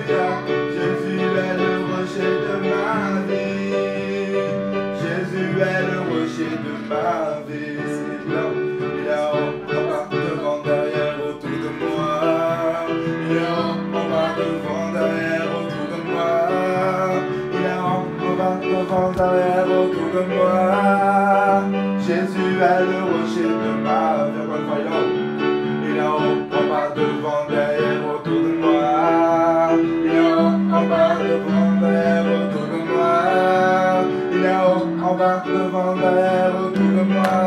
Jésus est le rocher de ma vie. Jésus est le rocher de ma vie. Il est en bas, devant, derrière, autour de moi. Il est en bas, devant, derrière, autour de moi. Il est en bas, devant, derrière, autour de moi. Jésus est le rocher de ma vie. Voyons. Il est en bas, devant, derrière, autour de moi. Il est en bas, devant, derrière, autour de moi. Il est en bas, devant, derrière, autour de moi.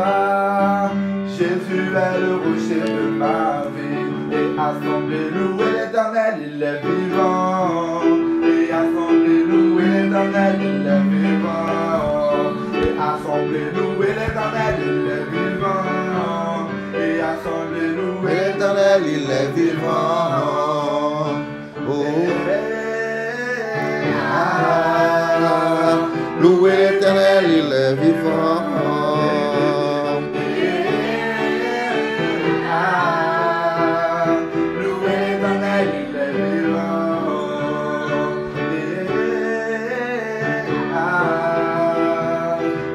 Jésus est le rocher de ma vie. Et assemblez, louez l'Éternel, il est vivant. Et assemblez, louez l'Éternel, il est vivant. Et assemblez, louez l'Éternel, il est vivant. Et assemblez, louez l'Éternel, il est vivant. Louez l'Éternel, il est vivant.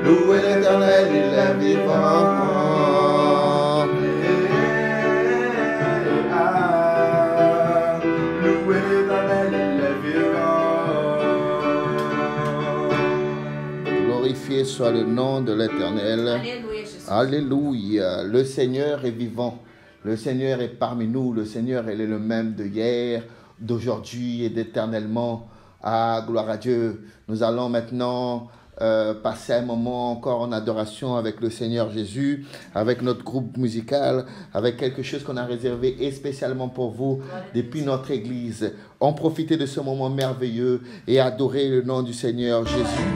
Louez l'Éternel, il est vivant. Louez l'Éternel, il est vivant. Glorifié soit le nom de l'Éternel. Alléluia. Le Seigneur est vivant. Le Seigneur est parmi nous. Le Seigneur, il est le même de hier, d'aujourd'hui et d'éternellement. Ah, gloire à Dieu. Nous allons maintenant passer un moment encore en adoration avec le Seigneur Jésus, avec notre groupe musical, avec quelque chose qu'on a réservé spécialement pour vous depuis notre église. On profite de ce moment merveilleux et adorer le nom du Seigneur Jésus.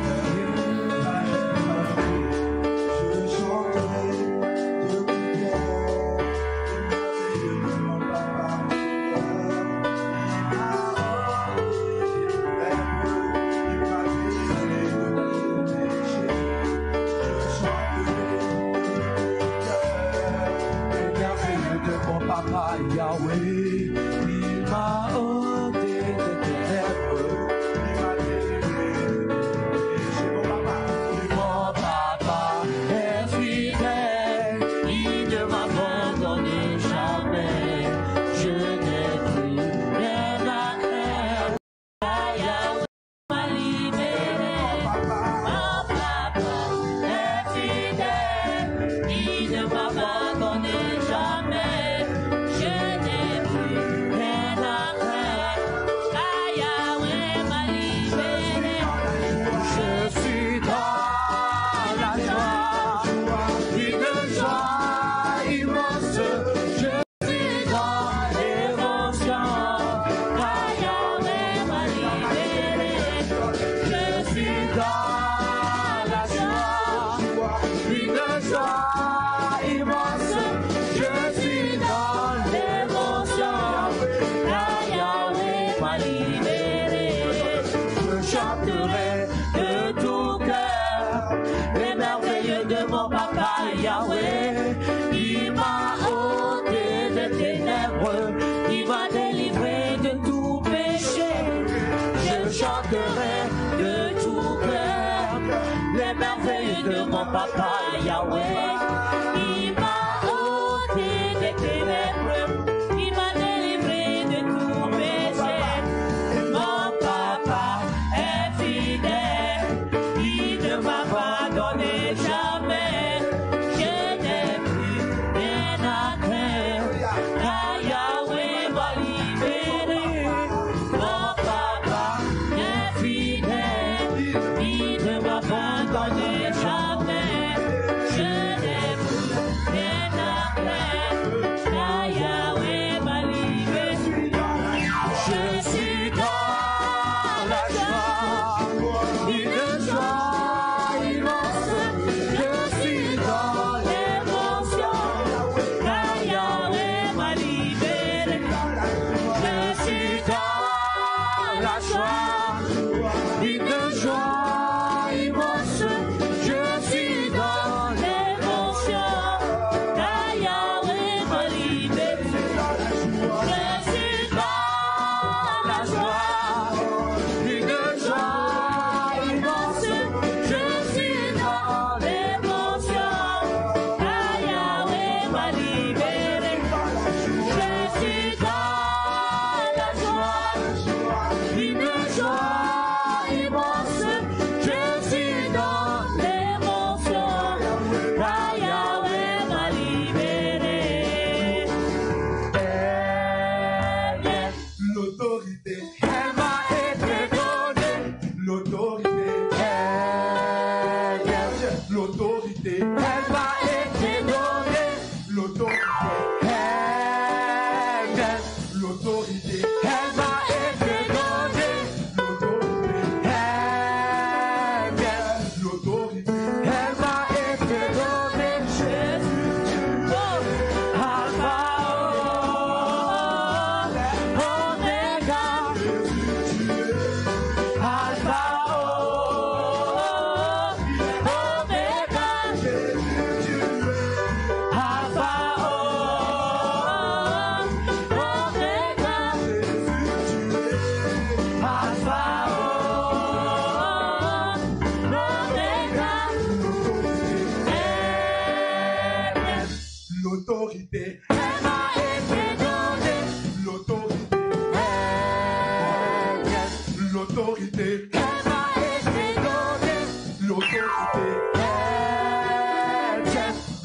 l'autorité, elle m'a été donnée. l'autorité,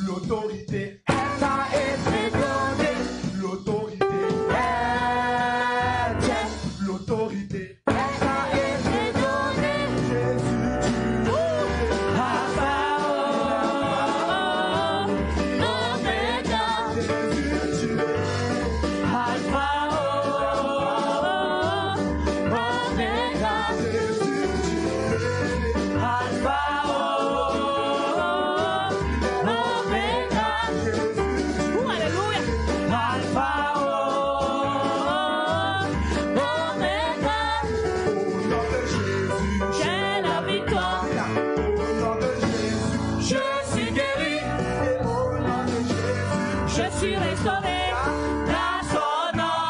l'autorité, Elle m'a été donnée. l'autorité, l'autorité, Elle m'a été donnée. Jésus, tu es Alpha, Omega. Jésus, tu es Alpha, Omega. Jésus, tu es Alpha, Omega. Ouh, alléluia. Alpha, Omega. au nom de Jésus, J'ai la victoire. au nom de Jésus, Je suis guéri. et au nom de Jésus, Je suis restauré. Car son nom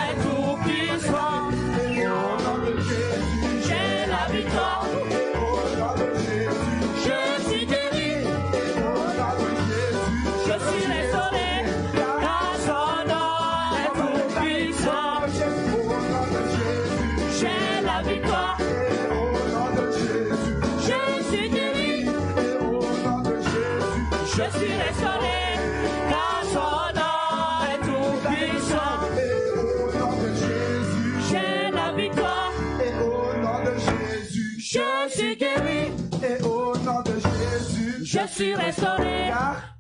est tout puissant. et au nom de Jésus, J'ai la victoire. et au nom de Jésus, Je suis guéri. et au nom de Jésus, Je suis restauré. Car son nom est tout puissant. au nom de Jésus, J'ai la victoire. et au nom de Jésus, Je suis guéri. et au nom de Jésus, Je suis restauré. Car son nom est tout puissant. et au nom de Jésus, J'ai la victoire. et au nom de Jésus, Je suis guéri. et au nom de Jésus, Je suis restauré.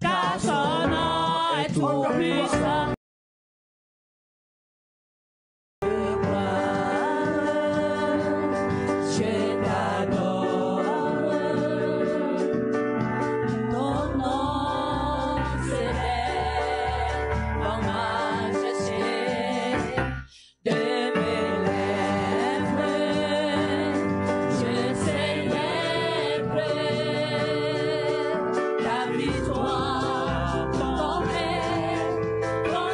Car son nom est tout puissant. Je t'adore, ton nom s'élève en majesté de mes lèvres. Je célèbre ta victoire, ton règne, ton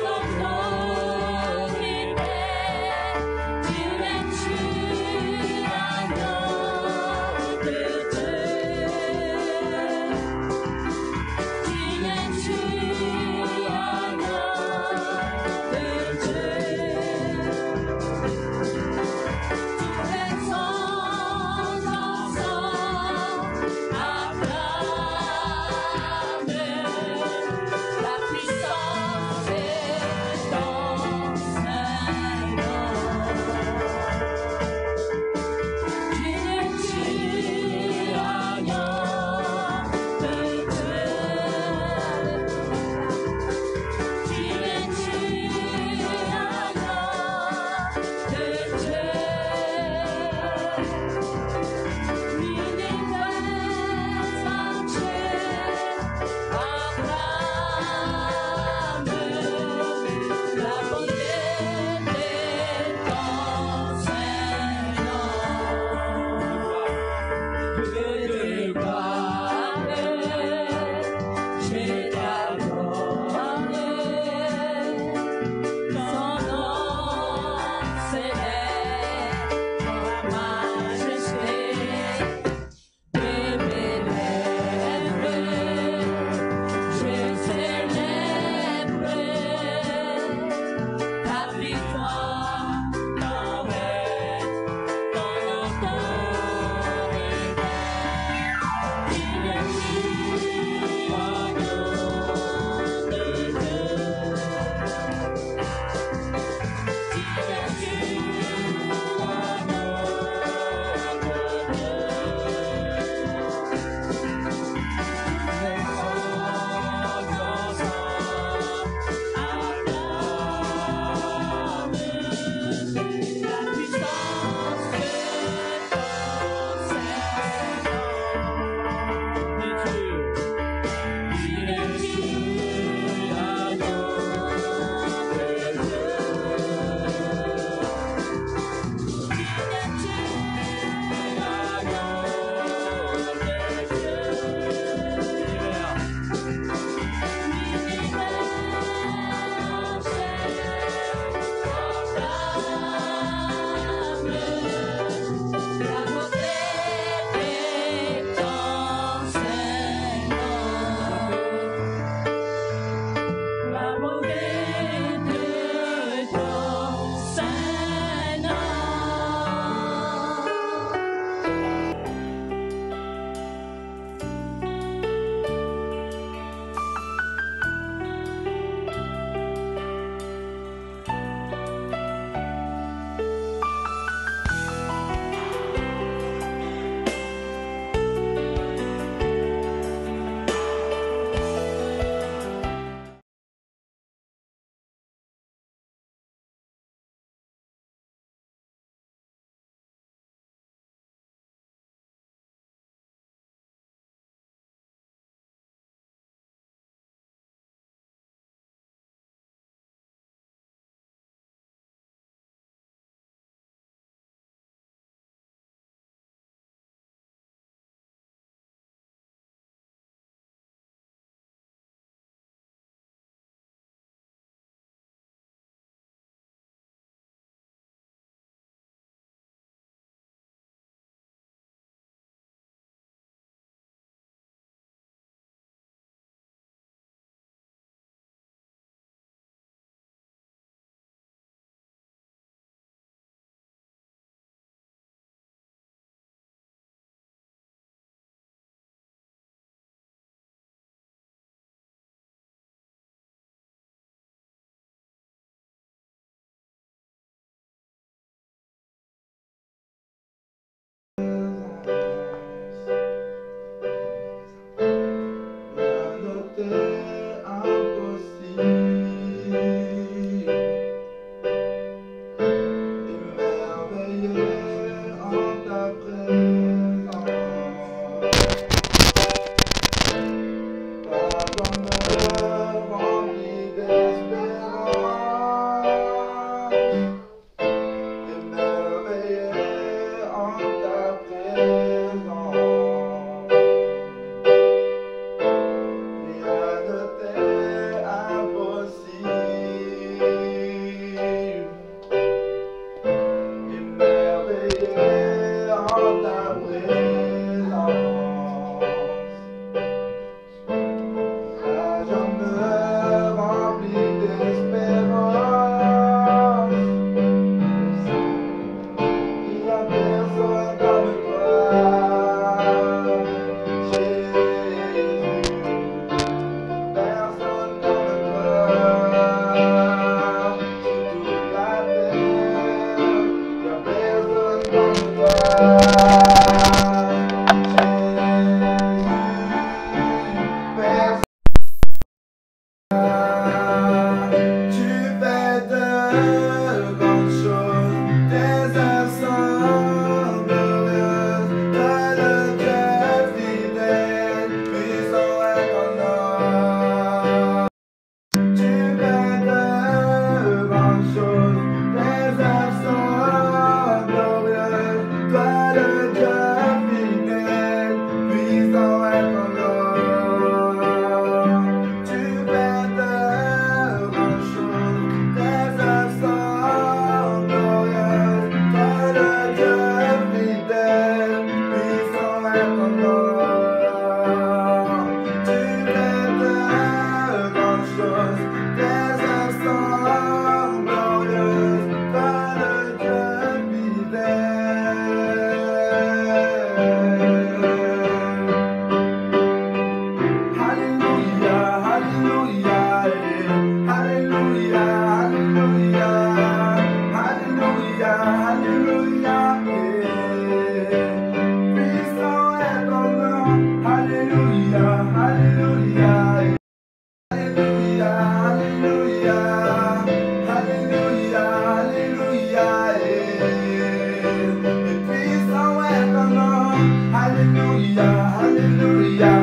Hallelujah, hallelujah,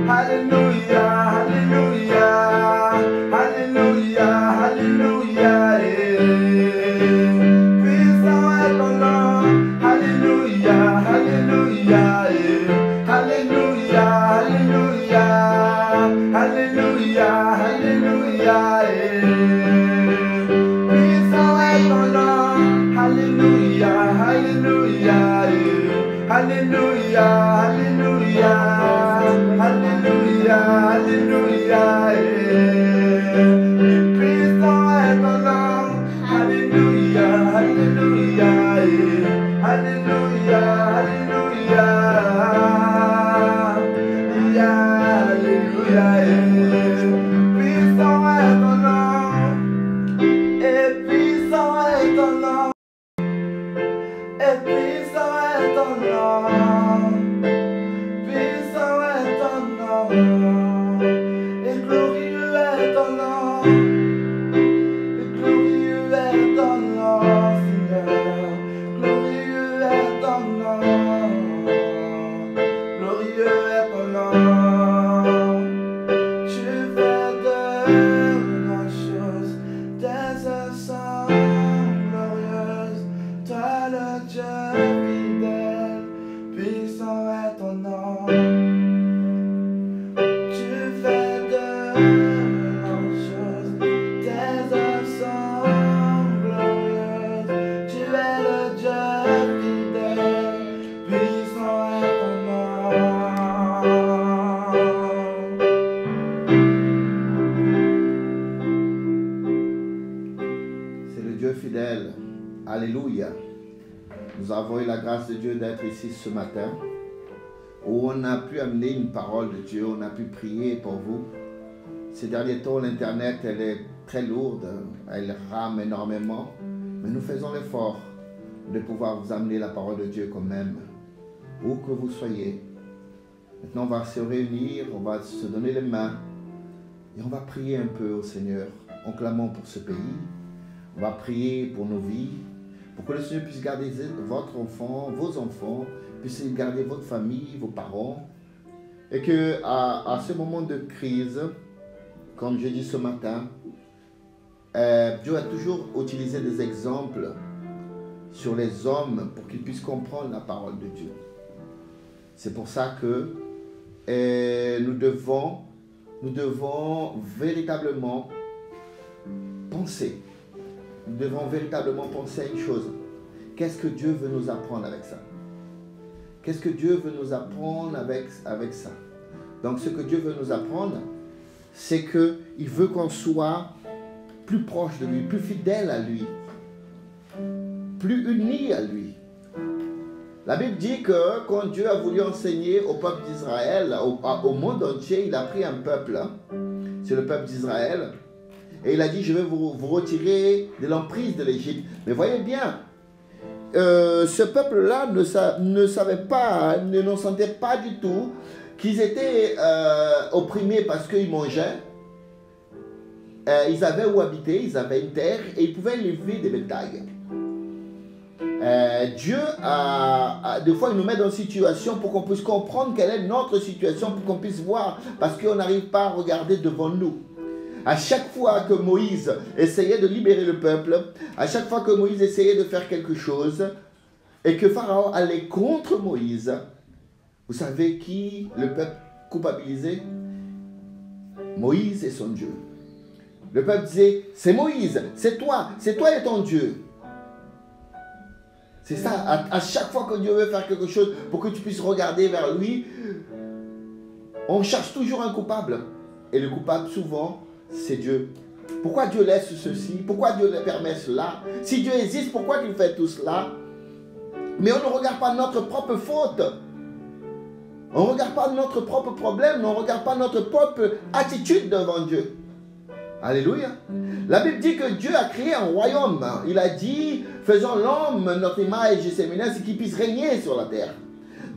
hallelujah, hallelujah, hallelujah, hallelujah, puissant est ton nom, hallelujah, hallelujah, hallelujah, hallelujah, hallelujah, hallelujah, puissant est ton nom, hallelujah, hallelujah, hallelujah, hallelujah, hallelujah, hallelujah, puissant est ton nom, hallelujah, hallelujah, hallelujah, hallelujah, hallelujah, puissant est ton nom, et puissant est ton nom. Et puissant est ton nom, puissant est ton nom, et glorieux est ton nom, et glorieux est ton nom, Seigneur, glorieux est ton nom, glorieux est ton nom. Tu fais de grandes choses, tes œuvres sont glorieuses. Toi le Dieu fidèle, puissant est ton nom. Tu fais de grandes choses, tes œuvres sont glorieuses. Tu es le Dieu fidèle, puissant est ton nom. C'est le Dieu fidèle. Alléluia. Nous avons eu la grâce de Dieu d'être ici ce matin, où on a pu amener une parole de Dieu, on a pu prier pour vous. Ces derniers temps, l'Internet, elle est très lourde, elle rame énormément, mais nous faisons l'effort de pouvoir vous amener la parole de Dieu quand même, où que vous soyez. Maintenant, on va se réunir, on va se donner les mains, et on va prier un peu au Seigneur, en clamant pour ce pays. On va prier pour nos vies, pour que le Seigneur puisse garder votre enfant, vos enfants, puisse garder votre famille, vos parents. Et que à ce moment de crise, comme je dis ce matin, Dieu a toujours utilisé des exemples sur les hommes pour qu'ils puissent comprendre la parole de Dieu. C'est pour ça que nous devons véritablement penser. Nous devons véritablement penser à une chose. Qu'est-ce que Dieu veut nous apprendre avec ça? Qu'est-ce que Dieu veut nous apprendre avec ça? Donc ce que Dieu veut nous apprendre, c'est qu'il veut qu'on soit plus proche de lui, plus fidèle à lui, plus unis à lui. La Bible dit que quand Dieu a voulu enseigner au peuple d'Israël, au monde entier, il a pris un peuple, c'est le peuple d'Israël, et il a dit, je vais vous retirer de l'emprise de l'Égypte. Mais voyez bien, ce peuple-là ne savait pas, ne sentait pas du tout qu'ils étaient opprimés parce qu'ils mangeaient. Ils avaient où habiter, ils avaient une terre et ils pouvaient élever des bétails. Dieu, des fois, il nous met dans une situation pour qu'on puisse comprendre quelle est notre situation, pour qu'on puisse voir, parce qu'on n'arrive pas à regarder devant nous. À chaque fois que Moïse essayait de libérer le peuple, à chaque fois que Moïse essayait de faire quelque chose, et que Pharaon allait contre Moïse, vous savez qui le peuple culpabilisait? Moïse et son Dieu. Le peuple disait, c'est Moïse, c'est toi et ton Dieu. C'est ça, à chaque fois que Dieu veut faire quelque chose pour que tu puisses regarder vers lui, on cherche toujours un coupable. Et le coupable, souvent, c'est Dieu. Pourquoi Dieu laisse ceci? Pourquoi Dieu permet cela? Si Dieu existe, pourquoi il fait tout cela? Mais on ne regarde pas notre propre faute. On ne regarde pas notre propre problème. On ne regarde pas notre propre attitude devant Dieu. Alléluia. La Bible dit que Dieu a créé un royaume. Il a dit, faisons l'homme notre image et séminaire, c'est qu'il puisse régner sur la terre.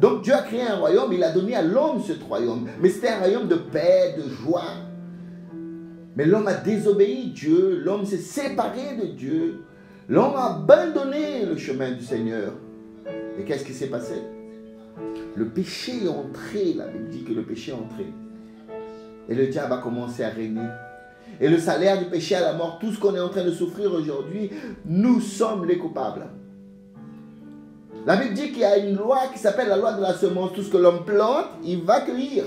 Donc Dieu a créé un royaume, il a donné à l'homme ce royaume. Mais c'était un royaume de paix, de joie. Mais l'homme a désobéi Dieu, l'homme s'est séparé de Dieu. L'homme a abandonné le chemin du Seigneur. Et qu'est-ce qui s'est passé? Le péché est entré, la Bible dit que le péché est entré. Et le diable a commencé à régner. Et le salaire du péché à la mort, tout ce qu'on est en train de souffrir aujourd'hui, nous sommes les coupables. La Bible dit qu'il y a une loi qui s'appelle la loi de la semence. Tout ce que l'homme plante, il va cueillir.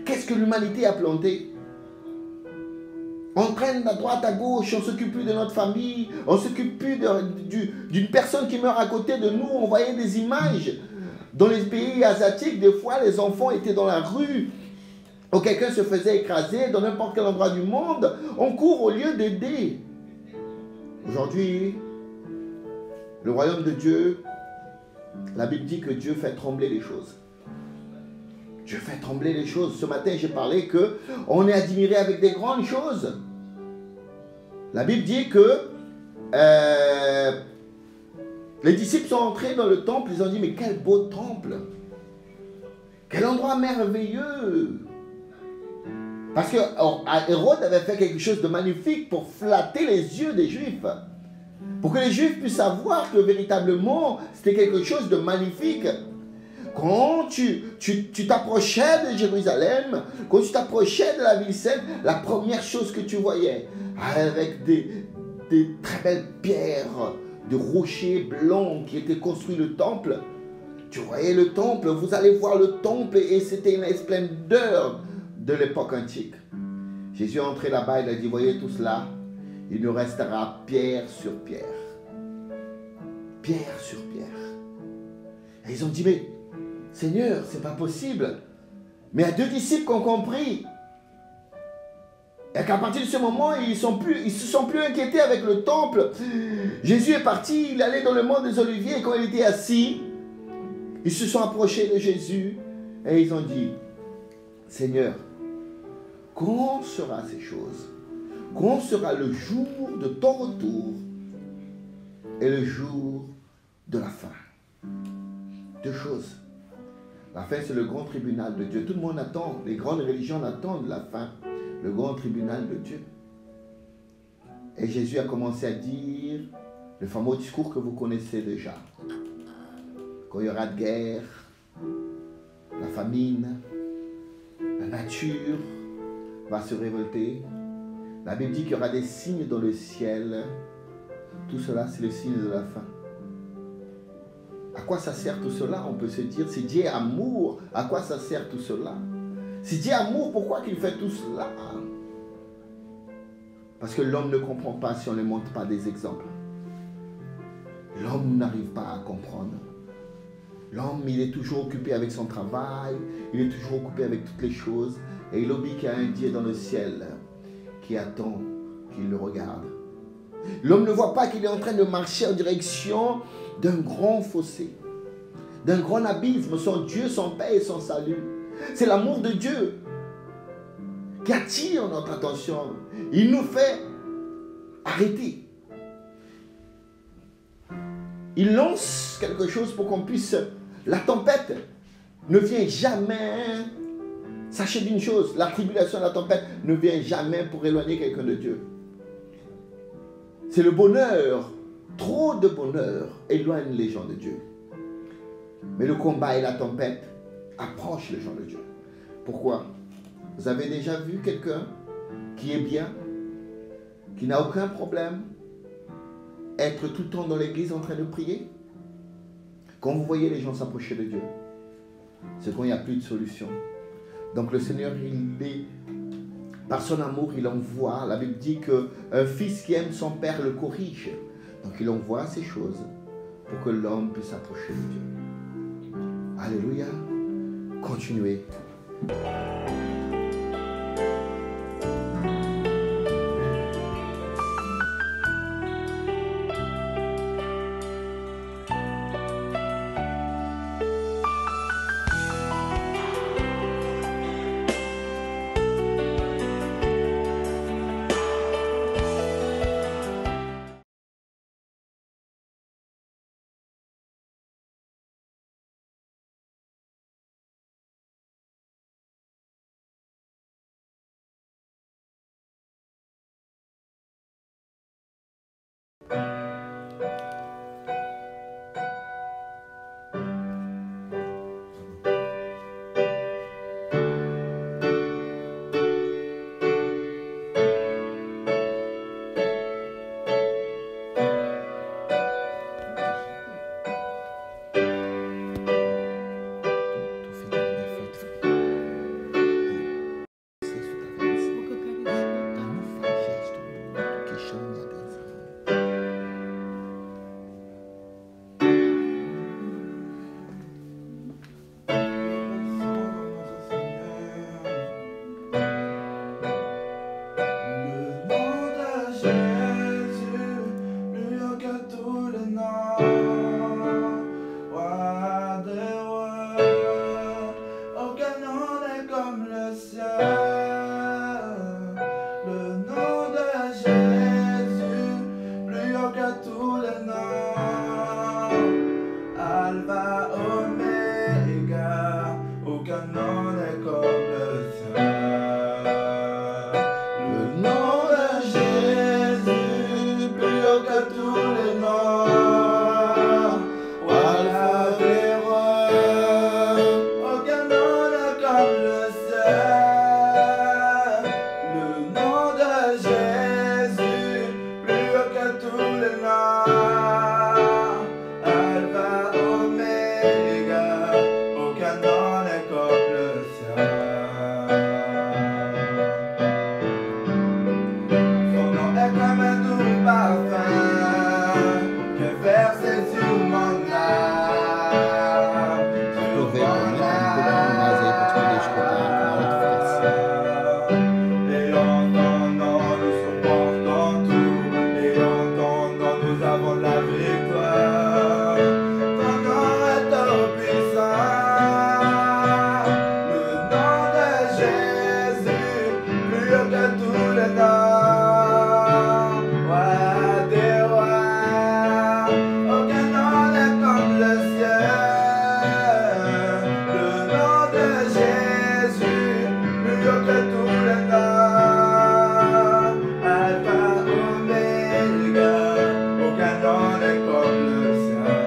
Qu'est-ce que l'humanité a planté? On traîne à droite, à gauche, on ne s'occupe plus de notre famille, on ne s'occupe plus d'une personne qui meurt à côté de nous. On voyait des images. Dans les pays asiatiques, des fois, les enfants étaient dans la rue, ou quelqu'un se faisait écraser dans n'importe quel endroit du monde. On court au lieu d'aider. Aujourd'hui, le royaume de Dieu, la Bible dit que Dieu fait trembler les choses. Dieu fait trembler les choses. Ce matin, j'ai parlé qu'on est admiré avec des grandes choses. La Bible dit que les disciples sont entrés dans le temple. Ils ont dit, mais quel beau temple! Quel endroit merveilleux! Parce que Hérode avait fait quelque chose de magnifique pour flatter les yeux des Juifs. Pour que les Juifs puissent savoir que véritablement, c'était quelque chose de magnifique. Quand tu t'approchais de Jérusalem, quand tu t'approchais de la ville sainte, la première chose que tu voyais, avec des très belles pierres, de rochers blancs qui étaient construits le temple, tu voyais le temple, vous allez voir le temple et c'était une splendeur de l'époque antique. Jésus est entré là-bas, il a dit, voyez tout cela, il nous restera pierre sur pierre. Pierre sur pierre. Et ils ont dit, mais Seigneur, c'est pas possible. Mais il y a deux disciples qui ont compris. Et qu'à partir de ce moment, ils se sont plus inquiétés avec le temple. Jésus est parti, il allait dans le mont des Oliviers et quand il était assis, ils se sont approchés de Jésus et ils ont dit, Seigneur, quand sera ces choses? Quand sera le jour de ton retour et le jour de la fin? Deux choses. La fin, c'est le grand tribunal de Dieu. Tout le monde attend, les grandes religions attendent la fin, le grand tribunal de Dieu. Et Jésus a commencé à dire le fameux discours que vous connaissez déjà. Quand il y aura de guerre, la famine, la nature va se révolter. La Bible dit qu'il y aura des signes dans le ciel. Tout cela, c'est le signe de la fin. À quoi ça sert tout cela? On peut se dire, si Dieu est amour, à quoi ça sert tout cela? Si Dieu est amour, pourquoi qu'il fait tout cela? Parce que l'homme ne comprend pas si on ne montre pas des exemples. L'homme n'arrive pas à comprendre. L'homme, il est toujours occupé avec son travail, il est toujours occupé avec toutes les choses, et il oublie qu'il y a un Dieu dans le ciel qui attend qu'il le regarde. L'homme ne voit pas qu'il est en train de marcher en direction d'un grand fossé, d'un grand abysme, son Dieu, son paix et son salut. C'est l'amour de Dieu qui attire notre attention. Il nous fait arrêter. Il lance quelque chose pour qu'on puisse... La tempête ne vient jamais... Sachez d'une chose, la tribulation, la tempête ne vient jamais pour éloigner quelqu'un de Dieu. C'est le bonheur. Trop de bonheur éloigne les gens de Dieu. Mais le combat et la tempête approchent les gens de Dieu. Pourquoi? Vous avez déjà vu quelqu'un qui est bien, qui n'a aucun problème, être tout le temps dans l'église en train de prier? Quand vous voyez les gens s'approcher de Dieu, c'est quand il n'y a plus de solution. Donc le Seigneur, par son amour, il envoie. La Bible dit qu'un fils qui aime son père le corrige. Donc il envoie ces choses pour que l'homme puisse s'approcher de Dieu. Alléluia. Continuez. Alpha, Oméga, aucun nom n'est comme le sien. Le nom de Jésus, plus haut que tous les noms. Alpha des rois, aucun nom n'est comme le sien. Le nom de Jésus, plus haut que tous les noms. Alpha, Oméga, aucun nom n'est comme le sien. Son nom est comme un doux parfum que versé sur mon âme. Aproveita, né? Vamos colocar mais aí para esconder escutar com a outra face. Et en ton nom nous supportons tout, et en ton nom nous avons la victoire. Ton nom est tout puissant. Le nom de Jésus, plus haut que tous les noms. Roi des rois, aucun nom n'est comme le sien. Le nom de Jésus, plus haut que tous les noms. Alpha, Oméga, aucun nom n'est comme le sien.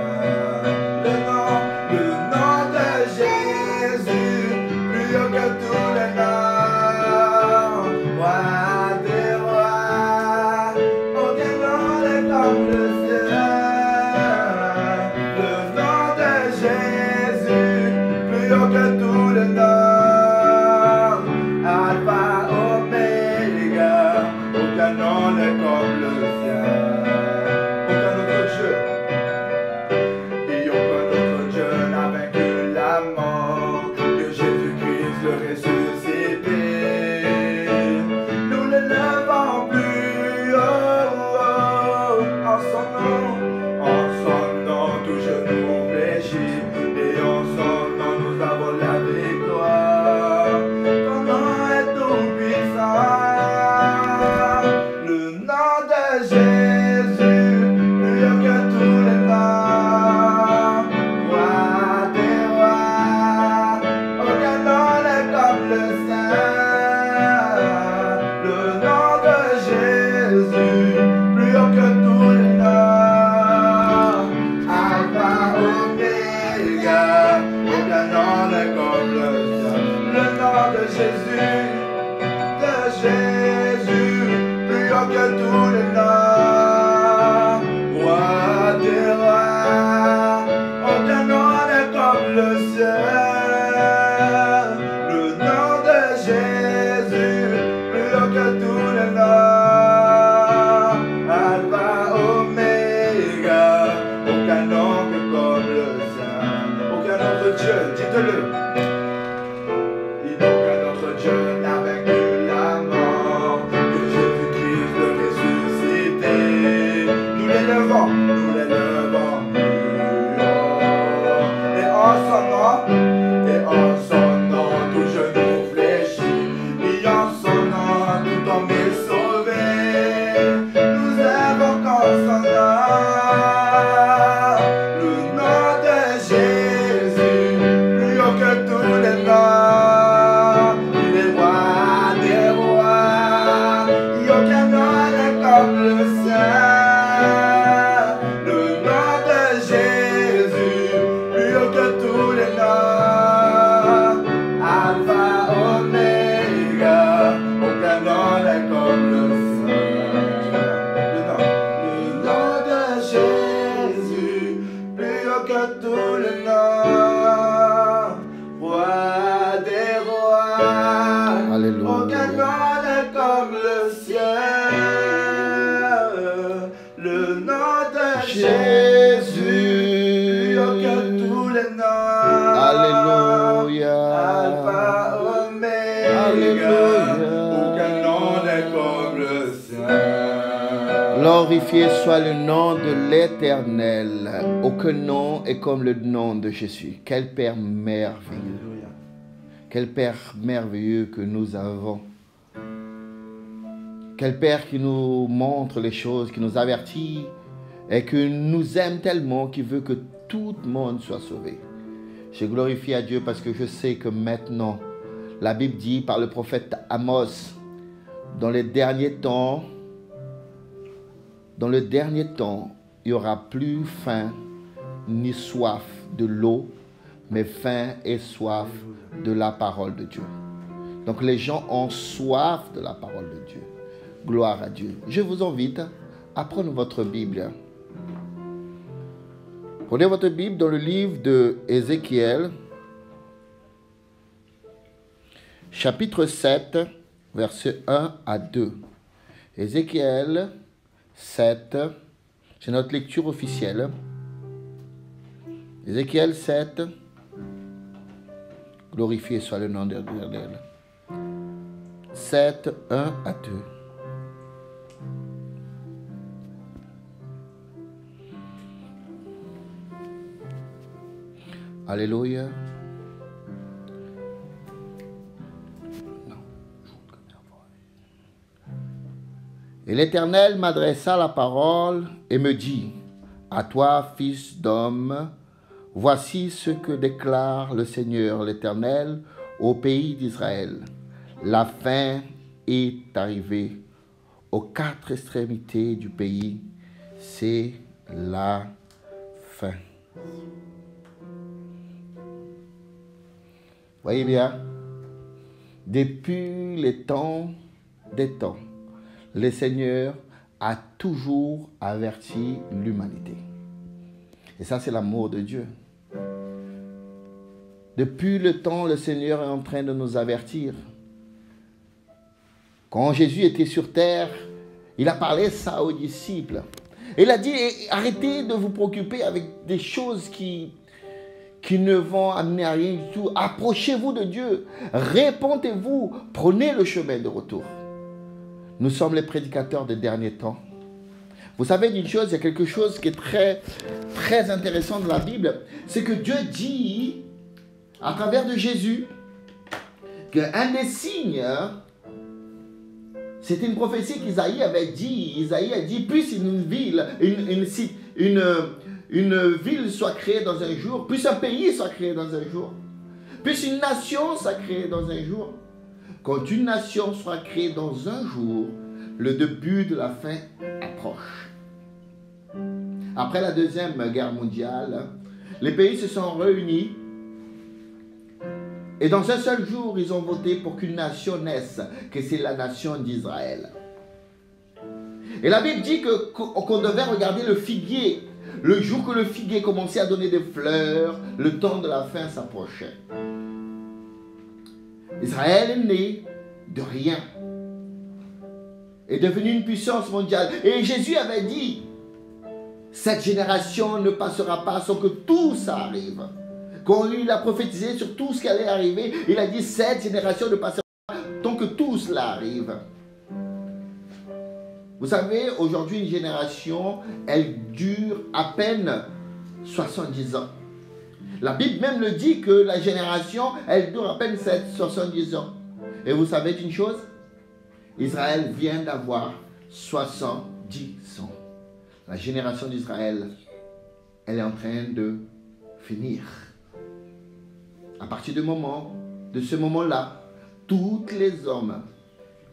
Le nom de Jésus, plus haut que tous les noms. Roi des rois, aucun nom n'est comme le sien. Le nom de Jésus, plus haut que tous les noms. Alpha, Oméga, aucun nom n'est comme le sien. Aucun autre Dieu, et aucun autre Dieu n'a vaincu la mort que Jésus-Christ le ressuscité. Nous l'élevons plus haut en son nom tout genou fléchit, et en son nom nous avons la victoire. Ton nom est tout puissant. Le nom de Jésus, plus haut que tous les noms. Roi des rois, aucun nom n'est comme le sien. Le nom de Jésus, plus haut que tous les noms. Alpha, Oméga, aucun nom n'est comme le sien. Le nom de Jésus, plus haut que tous les noms. Roi des rois, aucun nom n'est comme le sien. Le nom de Jésus, plus haut que tous les noms. Alpha, Oméga, aucun nom n'est comme le sien. Aucun autre Dieu, dites-le. Et aucun autre Dieu n'a vaincu la mort que Jésus-Christ le ressuscité. Nous l'élevons plus haut. Et en son nom, tout genou fléchit. Et en son nom, tout homme est sauvé. Nous invoquons son nom. Le nom de Jésus, plus haut que tous les noms. Il est roi des rois, et aucun nom n'est comme le sien. Le nom de Jésus, plus haut que tous les noms. Alpha, Oméga, aucun nom n'est comme le sien. Le nom de Jésus, plus haut que tous les noms. Roi des rois, Alléluia. aucun nom n'est comme le sien. Le nom de Jésus, plus haut que tous les noms. Alléluia. Alpha, Oméga, Alléluia. aucun nom n'est comme le sien. Glorifié soit le nom de l'Éternel. Aucun nom est comme le nom de Jésus. Quel Père merveilleux. Alléluia. Quel Père merveilleux que nous avons. Quel Père qui nous montre les choses, qui nous avertit et qui nous aime tellement, qui veut que tout le monde soit sauvé. Je glorifie à Dieu parce que je sais que maintenant, la Bible dit par le prophète Amos, dans le dernier temps, il n'y aura plus faim ni soif de l'eau, mais faim et soif de la parole de Dieu. Donc les gens ont soif de la parole de Dieu. Gloire à Dieu. Je vous invite à prendre votre Bible. Prenez votre Bible dans le livre de Ézéchiel, chapitre 7, versets 1 à 2. Ézéchiel 7, c'est notre lecture officielle. Ézéchiel 7, glorifié soit le nom de l'Éternel. 7, 1 à 2. Alléluia. Et l'Éternel m'adressa la parole et me dit, à toi, fils d'homme, voici ce que déclare le Seigneur l'Éternel au pays d'Israël. La faim est arrivée aux quatre extrémités du pays. C'est la faim. Voyez bien, depuis les temps des temps, le Seigneur a toujours averti l'humanité. Et ça, c'est l'amour de Dieu. Depuis le temps, le Seigneur est en train de nous avertir. Quand Jésus était sur terre, il a parlé ça aux disciples. Il a dit, arrêtez de vous préoccuper avec des choses qui ne vont amener à rien du tout. Approchez-vous de Dieu. Répondez-vous. Prenez le chemin de retour. Nous sommes les prédicateurs des derniers temps. Vous savez d'une chose, il y a quelque chose qui est très, très intéressant dans la Bible. C'est que Dieu dit, à travers de Jésus, qu'un des signes, c'était une prophétie qu'Isaïe avait dit. Isaïe a dit, plus une ville, une ville soit créée dans un jour, plus un pays soit créé dans un jour, plus une nation soit créée dans un jour. Quand une nation sera créée dans un jour, le début de la fin approche. Après la Deuxième Guerre mondiale, les pays se sont réunis et dans un seul jour, ils ont voté pour qu'une nation naisse, que c'est la nation d'Israël. Et la Bible dit qu'on devait regarder le figuier. Le jour que le figuier commençait à donner des fleurs, le temps de la fin s'approchait. Israël est né de rien, est devenu une puissance mondiale. Et Jésus avait dit, cette génération ne passera pas sans que tout ça arrive. Quand il a prophétisé sur tout ce qui allait arriver, il a dit, cette génération ne passera pas tant que tout cela arrive. Vous savez, aujourd'hui, une génération, elle dure à peine 70 ans. La Bible même le dit que la génération, elle dure à peine 70 ans. Et vous savez une chose? Israël vient d'avoir 70 ans. La génération d'Israël, elle est en train de finir. À partir de ce moment-là, tous les hommes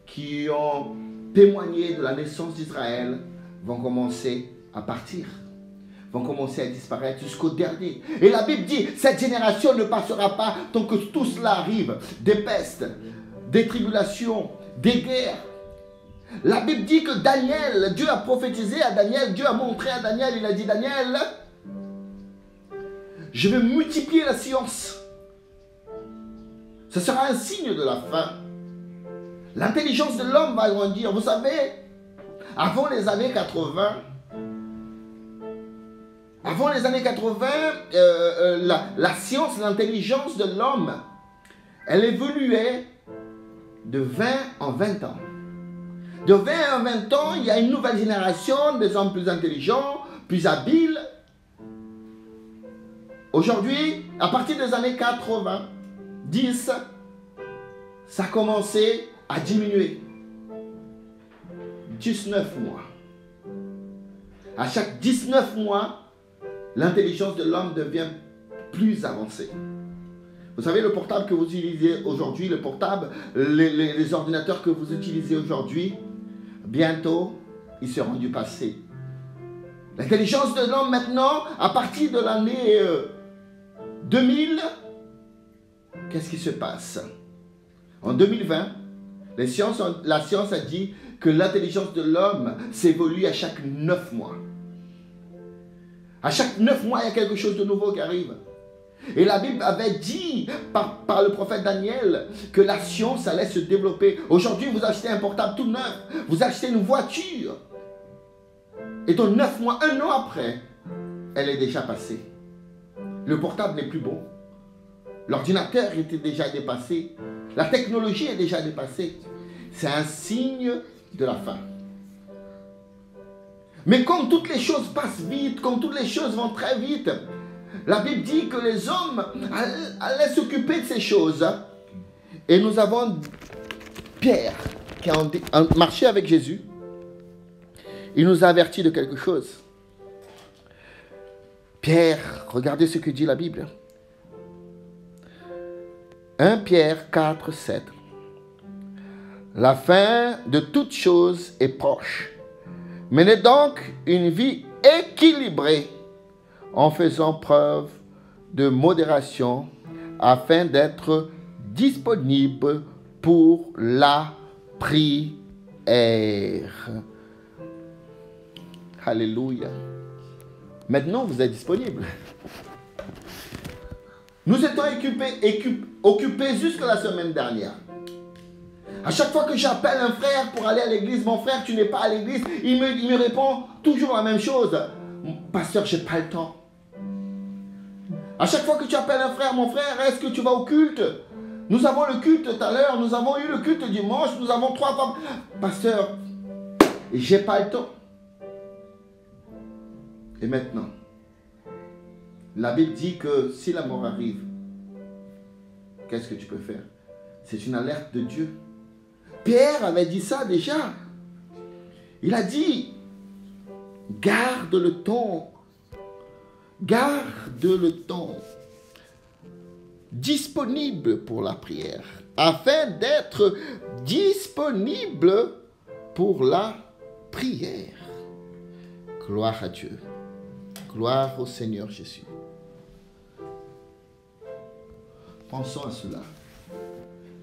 qui ont témoigné de la naissance d'Israël vont commencer à partir, vont commencer à disparaître jusqu'au dernier. Et la Bible dit, cette génération ne passera pas tant que tout cela arrive. Des pestes, des tribulations, des guerres. La Bible dit que Daniel, Dieu a prophétisé à Daniel, Dieu a montré à Daniel, il a dit, Daniel, je vais multiplier la science. Ce sera un signe de la fin. L'intelligence de l'homme va grandir. Vous savez, avant les années 80, la science, l'intelligence de l'homme, elle évoluait de 20 en 20 ans. De 20 en 20 ans, il y a une nouvelle génération des hommes plus intelligents, plus habiles. Aujourd'hui, à partir des années 90, ça a commencé à diminuer. 19 mois. À chaque 19 mois, l'intelligence de l'homme devient plus avancée. Vous savez, le portable que vous utilisez aujourd'hui, le portable, les ordinateurs que vous utilisez aujourd'hui, bientôt, ils seront du passé. L'intelligence de l'homme maintenant, à partir de l'année 2000, qu'est-ce qui se passe? En 2020, la science a dit que l'intelligence de l'homme s'évolue à chaque 9 mois. À chaque 9 mois, il y a quelque chose de nouveau qui arrive. Et la Bible avait dit par le prophète Daniel que la science allait se développer. Aujourd'hui, vous achetez un portable tout neuf, vous achetez une voiture. Et dans 9 mois, 1 an après, elle est déjà passée. Le portable n'est plus bon. L'ordinateur était déjà dépassé. La technologie est déjà dépassée. C'est un signe de la fin. Mais comme toutes les choses passent vite, comme toutes les choses vont très vite, la Bible dit que les hommes allaient s'occuper de ces choses. Et nous avons Pierre qui a marché avec Jésus. Il nous a avertis de quelque chose. Pierre, regardez ce que dit la Bible. 1 Pierre 4, 7. La fin de toute chose est proche. Menez donc une vie équilibrée en faisant preuve de modération afin d'être disponible pour la prière. Alléluia. Maintenant, vous êtes disponible. Nous étions occupés jusqu'à la semaine dernière. À chaque fois que j'appelle un frère pour aller à l'église, mon frère, tu n'es pas à l'église, il me répond toujours la même chose. Pasteur, je n'ai pas le temps. À chaque fois que tu appelles un frère, mon frère, est-ce que tu vas au culte? Nous avons le culte tout à l'heure, nous avons eu le culte dimanche, nous avons 3 femmes. Pasteur, je n'ai pas le temps. Et maintenant, la Bible dit que si la mort arrive, qu'est-ce que tu peux faire? C'est une alerte de Dieu. Pierre avait dit ça déjà. Il a dit, garde le temps. Garde le temps disponible pour la prière, afin d'être disponible pour la prière. Gloire à Dieu. Gloire au Seigneur Jésus. Pensons à cela.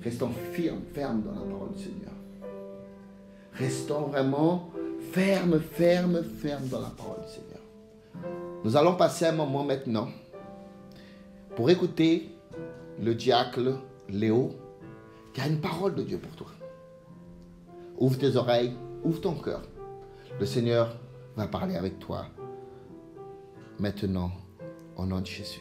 Restons fermes dans la parole du Seigneur. Restons vraiment fermes dans la parole du Seigneur. Nous allons passer un moment maintenant pour écouter le diacre Léo qui a une parole de Dieu pour toi. Ouvre tes oreilles, ouvre ton cœur. Le Seigneur va parler avec toi maintenant au nom de Jésus.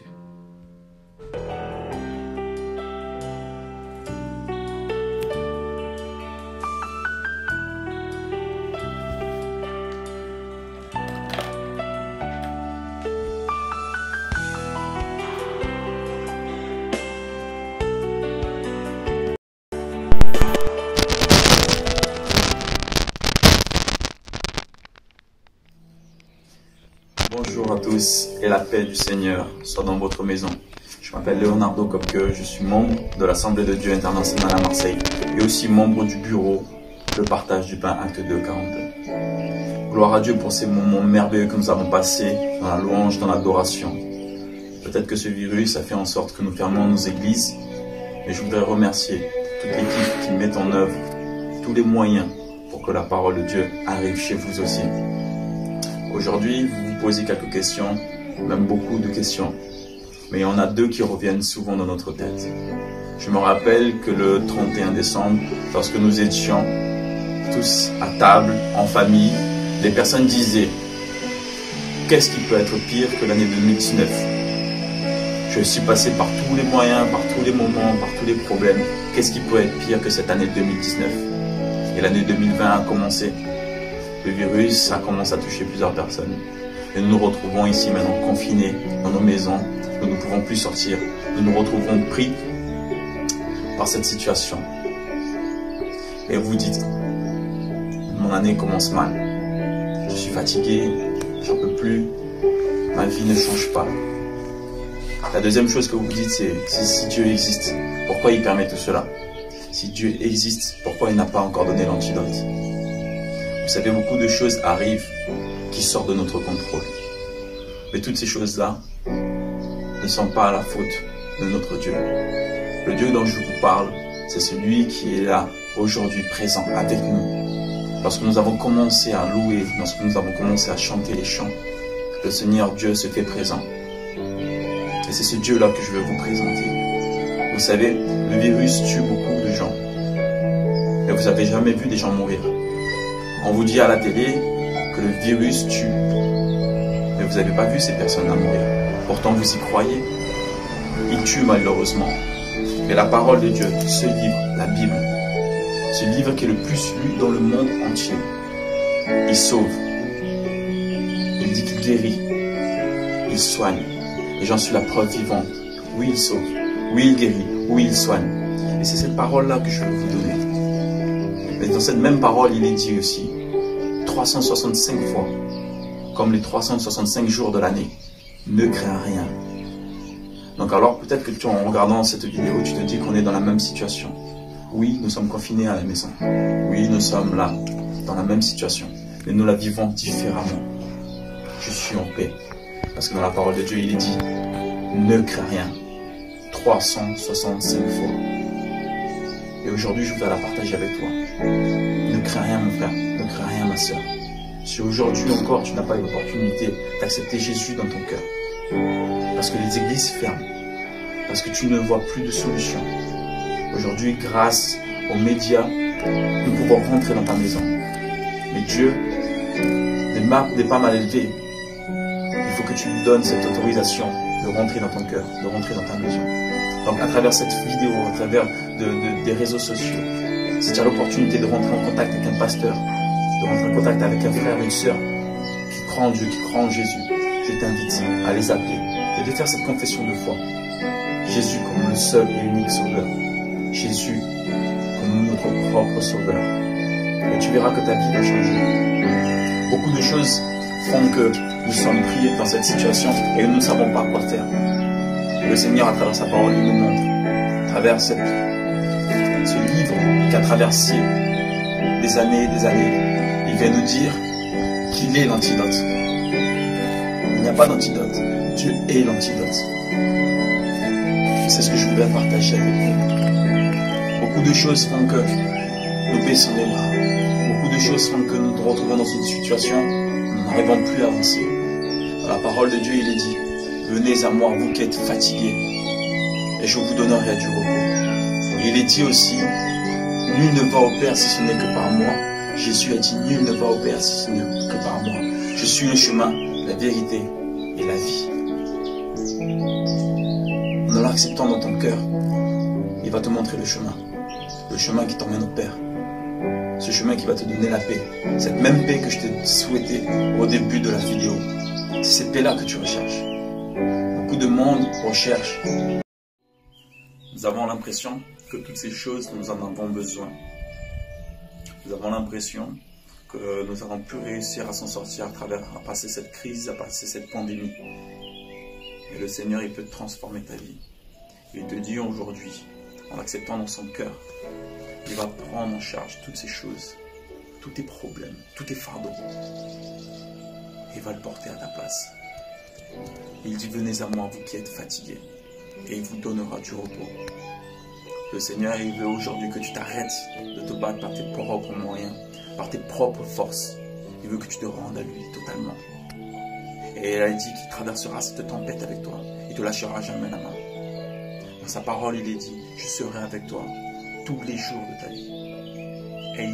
Bonjour à tous et la paix du Seigneur soit dans votre maison. Je m'appelle Leonardo Kopke, je suis membre de l'Assemblée de Dieu internationale à Marseille et aussi membre du bureau Le Partage du Pain Acte 2, 42. Gloire à Dieu pour ces moments merveilleux que nous avons passés dans la louange, dans l'adoration. Peut-être que ce virus a fait en sorte que nous fermions nos églises, mais je voudrais remercier toute l'équipe qui met en œuvre tous les moyens pour que la parole de Dieu arrive chez vous aussi. Aujourd'hui, vous vous posez quelques questions, même beaucoup de questions. Mais il y en a 2 qui reviennent souvent dans notre tête. Je me rappelle que le 31 décembre, lorsque nous étions tous à table, en famille, les personnes disaient « Qu'est-ce qui peut être pire que l'année 2019 ?» Je suis passé par tous les moyens, par tous les moments, par tous les problèmes. Qu'est-ce qui peut être pire que cette année 2019 ? Et l'année 2020 a commencé. Le virus a commencé à toucher plusieurs personnes. Et nous nous retrouvons ici maintenant confinés dans nos maisons. Nous ne pouvons plus sortir. Nous nous retrouvons pris par cette situation. Et vous dites, mon année commence mal. Je suis fatigué, j'en peux plus. Ma ma vie ne change pas. La deuxième chose que vous dites, c'est si Dieu existe, pourquoi il permet tout cela? Si Dieu existe, pourquoi il n'a pas encore donné l'antidote? Vous savez, beaucoup de choses arrivent qui sortent de notre contrôle. Mais toutes ces choses-là ne sont pas à la faute de notre Dieu. Le Dieu dont je vous parle, c'est celui qui est là, aujourd'hui, présent avec nous. Lorsque nous avons commencé à louer, lorsque nous avons commencé à chanter les chants, le Seigneur Dieu se fait présent. Et c'est ce Dieu-là que je vais vous présenter. Vous savez, le virus tue beaucoup de gens. Mais vous n'avez jamais vu des gens mourir. On vous dit à la télé que le virus tue. Mais vous n'avez pas vu ces personnes-là mourir. Pourtant, vous y croyez. Il tue malheureusement. Mais la parole de Dieu, ce livre, la Bible, ce livre qui est le plus lu dans le monde entier, il sauve. Il dit qu'il guérit. Il soigne. Et j'en suis la preuve vivante. Oui, il sauve. Oui, il guérit. Oui, il soigne. Et c'est cette parole-là que je veux vous donner. Mais dans cette même parole, il est dit aussi 365 fois, comme les 365 jours de l'année, ne crains rien. Donc alors peut-être que en regardant cette vidéo, tu te dis qu'on est dans la même situation. Oui, nous sommes confinés à la maison. Oui, nous sommes là, dans la même situation. Mais nous la vivons différemment. Je suis en paix. Parce que dans la parole de Dieu, il est dit, ne crains rien. 365 fois. Et aujourd'hui, je voudrais la partager avec toi. Ne crains rien, mon frère. Ne crains rien, ma soeur. Si aujourd'hui encore, tu n'as pas eu l'opportunité d'accepter Jésus dans ton cœur, parce que les églises ferment, parce que tu ne vois plus de solution, aujourd'hui, grâce aux médias, nous pouvons rentrer dans ta maison. Mais Dieu n'est pas mal élevé. Il faut que tu lui donnes cette autorisation de rentrer dans ton cœur, de rentrer dans ta maison. Donc à travers cette vidéo, à travers des réseaux sociaux, si tu as l'opportunité de rentrer en contact avec un pasteur, de rentrer en contact avec un frère, une sœur qui croit en Dieu, qui croit en Jésus, je t'invite à les appeler et de faire cette confession de foi. Jésus comme le seul et unique sauveur. Jésus comme notre propre sauveur. Et tu verras que ta vie va changer. Beaucoup de choses font que nous sommes pris dans cette situation et nous ne savons pas quoi faire. Et le Seigneur, à travers sa parole, il nous montre, à travers ce livre qui a traversé des années et des années, il vient nous dire qu'il est l'antidote. Il n'y a pas d'antidote. Dieu est l'antidote. C'est ce que je voudrais partager avec vous. Beaucoup de choses font que nous baissons les bras. Beaucoup de choses font que nous nous retrouvons dans une situation où nous n'arrivons plus à avancer. Dans la parole de Dieu, il est dit, venez à moi, vous qui êtes fatigués, et je vous donnerai du repos. Il est dit aussi, nul ne va au Père si ce n'est que par moi. Jésus a dit, nul ne va au Père si ce n'est que par moi. Je suis le chemin, la vérité et la vie. En l'acceptant dans ton cœur, il va te montrer le chemin qui t'emmène au Père. Ce chemin qui va te donner la paix. Cette même paix que je t'ai souhaité au début de la vidéo. C'est cette paix-là que tu recherches. Beaucoup de monde recherche. Nous avons l'impression que toutes ces choses, nous en avons besoin. Nous avons l'impression que nous n'allons plus réussir à s'en sortir à passer cette crise, à passer cette pandémie. Et le Seigneur, il peut transformer ta vie. Il te dit aujourd'hui, en l'acceptant dans son cœur, il va prendre en charge toutes ces choses, tous tes problèmes, tous tes fardeaux. Il va le porter à ta place. Il dit, venez à moi, vous qui êtes fatigués, et il vous donnera du repos. Le Seigneur, il veut aujourd'hui que tu t'arrêtes de te battre par tes propres moyens, par tes propres forces. Il veut que tu te rendes à lui totalement. Et il a dit qu'il traversera cette tempête avec toi. Il ne te lâchera jamais la main. Dans sa parole, il est dit, je serai avec toi tous les jours de ta vie. Et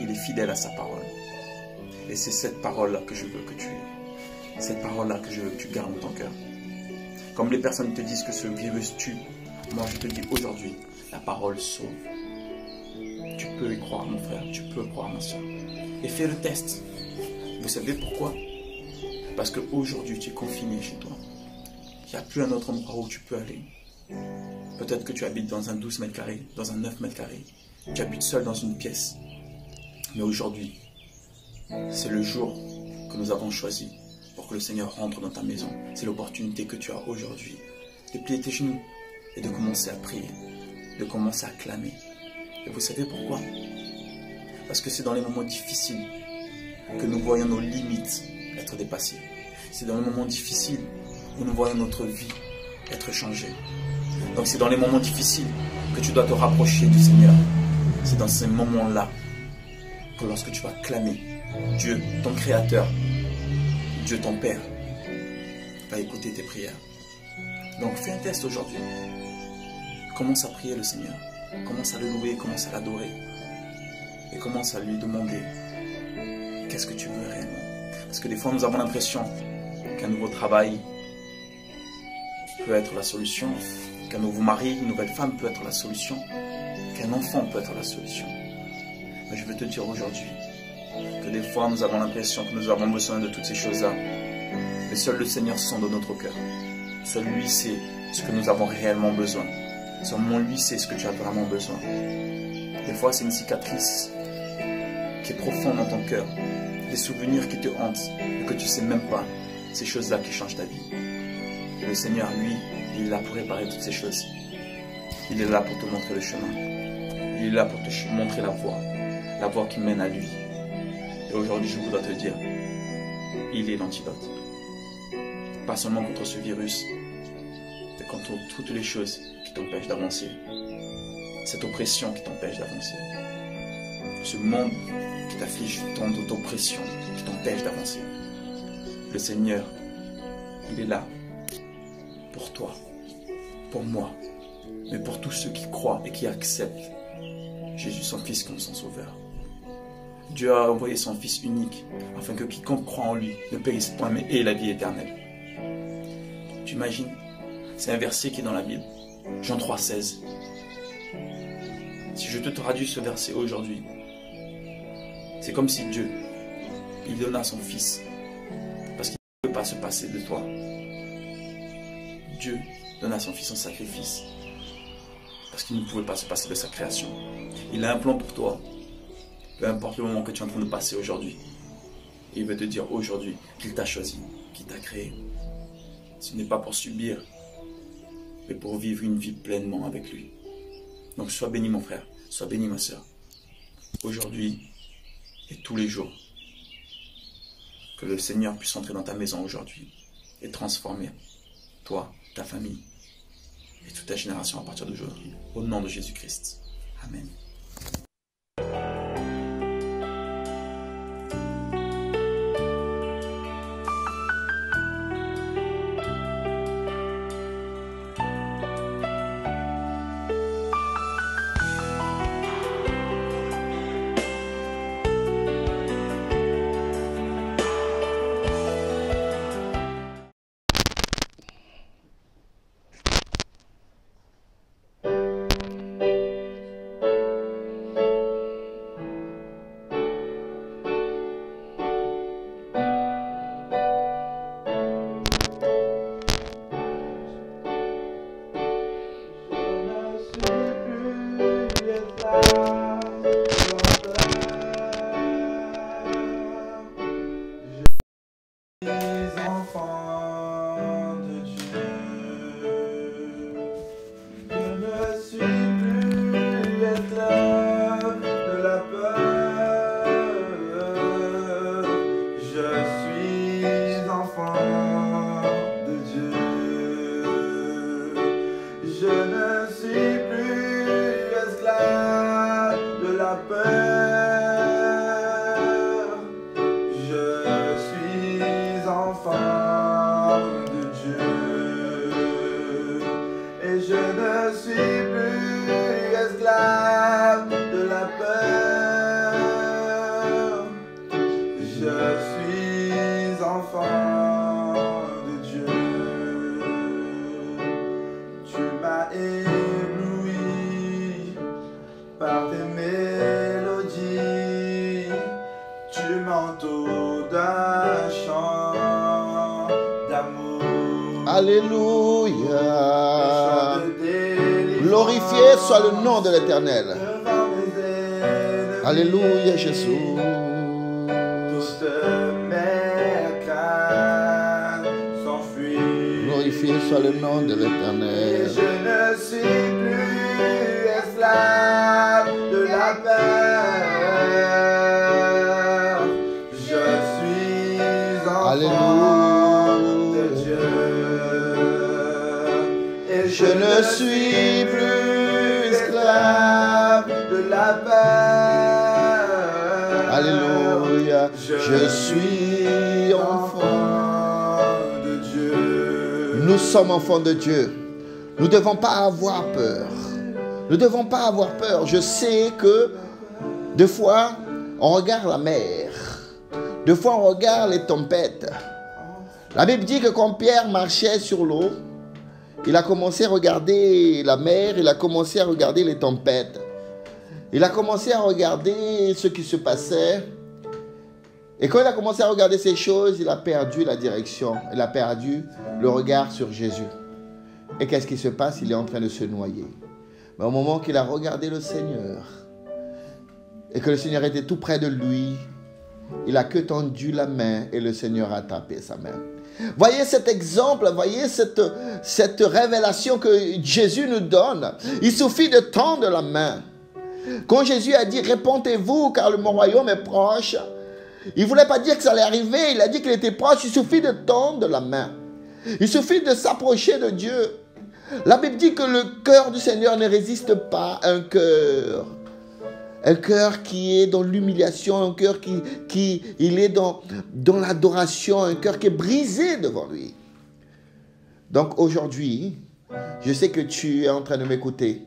il est fidèle à sa parole. Et c'est cette parole-là que je veux que tu aies. Cette parole-là que je veux que tu gardes dans ton cœur. Comme les personnes te disent que ce virus tue, moi je te dis aujourd'hui, la parole sauve. Tu peux y croire, mon frère, tu peux croire, ma soeur. Et fais le test. Vous savez pourquoi? Parce qu'aujourd'hui, tu es confiné chez toi. Il n'y a plus un autre endroit où tu peux aller. Peut-être que tu habites dans un 12 mètres carrés, dans un 9 mètres carrés. Tu habites seul dans une pièce. Mais aujourd'hui, c'est le jour que nous avons choisi pour que le Seigneur rentre dans ta maison. C'est l'opportunité que tu as aujourd'hui de plier tes genoux et de commencer à prier, de commencer à clamer. Et vous savez pourquoi? Parce que c'est dans les moments difficiles que nous voyons nos limites être dépassées. C'est dans les moments difficiles où nous voyons notre vie être changée. Donc c'est dans les moments difficiles que tu dois te rapprocher du Seigneur. C'est dans ces moments-là que lorsque tu vas clamer, Dieu, ton Créateur, Dieu, ton Père, va écouter tes prières. Donc fais un test aujourd'hui. Commence à prier le Seigneur. Commence à le louer, commence à l'adorer. Et commence à lui demander qu'est-ce que tu veux réellement. Parce que des fois nous avons l'impression qu'un nouveau travail peut être la solution, qu'un nouveau mari, une nouvelle femme peut être la solution, qu'un enfant peut être la solution. Mais je veux te dire aujourd'hui que des fois nous avons l'impression que nous avons besoin de toutes ces choses-là. Mais seul le Seigneur sonde dans notre cœur. Seul lui sait ce que nous avons réellement besoin. Seulement lui sait ce que tu as vraiment besoin. Des fois c'est une cicatrice qui est profonde dans ton cœur. Des souvenirs qui te hantent et que tu ne sais même pas. Ces choses-là qui changent ta vie. Et le Seigneur, lui, il est là pour réparer toutes ces choses. Il est là pour te montrer le chemin. Il est là pour te montrer la voie qui mène à lui. Et aujourd'hui, je voudrais te dire, il est l'antidote. Pas seulement contre ce virus, mais contre toutes les choses qui t'empêchent d'avancer. Cette oppression qui t'empêche d'avancer. Ce monde qui t'afflige tant d'oppression, qui t'empêche d'avancer. Le Seigneur, il est là pour toi, pour moi, mais pour tous ceux qui croient et qui acceptent Jésus, son Fils, comme son Sauveur. Dieu a envoyé son Fils unique afin que quiconque croit en lui ne périsse point mais ait la vie éternelle. Tu imagines? C'est un verset qui est dans la Bible, Jean 3,16. Si je te traduis ce verset aujourd'hui, c'est comme si Dieu, il donna son Fils parce qu'il ne peut pas se passer de toi. Dieu donna son Fils en sacrifice parce qu'il ne pouvait pas se passer de sa création. Il a un plan pour toi, peu importe le moment que tu es en train de passer aujourd'hui. Il veut te dire aujourd'hui qu'il t'a choisi, qu'il t'a créé. Ce n'est pas pour subir, mais pour vivre une vie pleinement avec lui. Donc sois béni mon frère, sois béni ma soeur. Aujourd'hui et tous les jours, que le Seigneur puisse entrer dans ta maison aujourd'hui et transformer toi, ta famille et toute ta génération à partir d'aujourd'hui. Au nom de Jésus-Christ. Amen. Alléluia. Glorifié soit le nom de l'Éternel. Alléluia, Jésus. Toutes mes craintes soit le nom de Et l'Éternel. je ne suis plus esclave de la peur. Je suis enfant de Dieu. Et Je ne suis plus esclave. de la peur. Alléluia. Je suis enfant. de Dieu. Nous sommes enfants de Dieu. Nous ne devons pas avoir peur. Nous ne devons pas avoir peur. Je sais que des fois, on regarde la mer. Des fois, on regarde les tempêtes. La Bible dit que quand Pierre marchait sur l'eau, il a commencé à regarder la mer, il a commencé à regarder les tempêtes. Il a commencé à regarder ce qui se passait. Et quand il a commencé à regarder ces choses, il a perdu la direction. Il a perdu le regard sur Jésus. Et qu'est-ce qui se passe? Il est en train de se noyer. Mais au moment qu'il a regardé le Seigneur, et que le Seigneur était tout près de lui, il a que tendu la main et le Seigneur a tapé sa main. Voyez cet exemple, voyez cette révélation que Jésus nous donne. Il suffit de tendre la main. Quand Jésus a dit « Répondez-vous car mon royaume est proche », il ne voulait pas dire que ça allait arriver, il a dit qu'il était proche. Il suffit de tendre la main. Il suffit de s'approcher de Dieu. La Bible dit que le cœur du Seigneur ne résiste pas à un cœur. Un cœur qui est dans l'humiliation, un cœur qui est dans l'adoration, un cœur qui est brisé devant lui. Donc aujourd'hui, je sais que tu es en train de m'écouter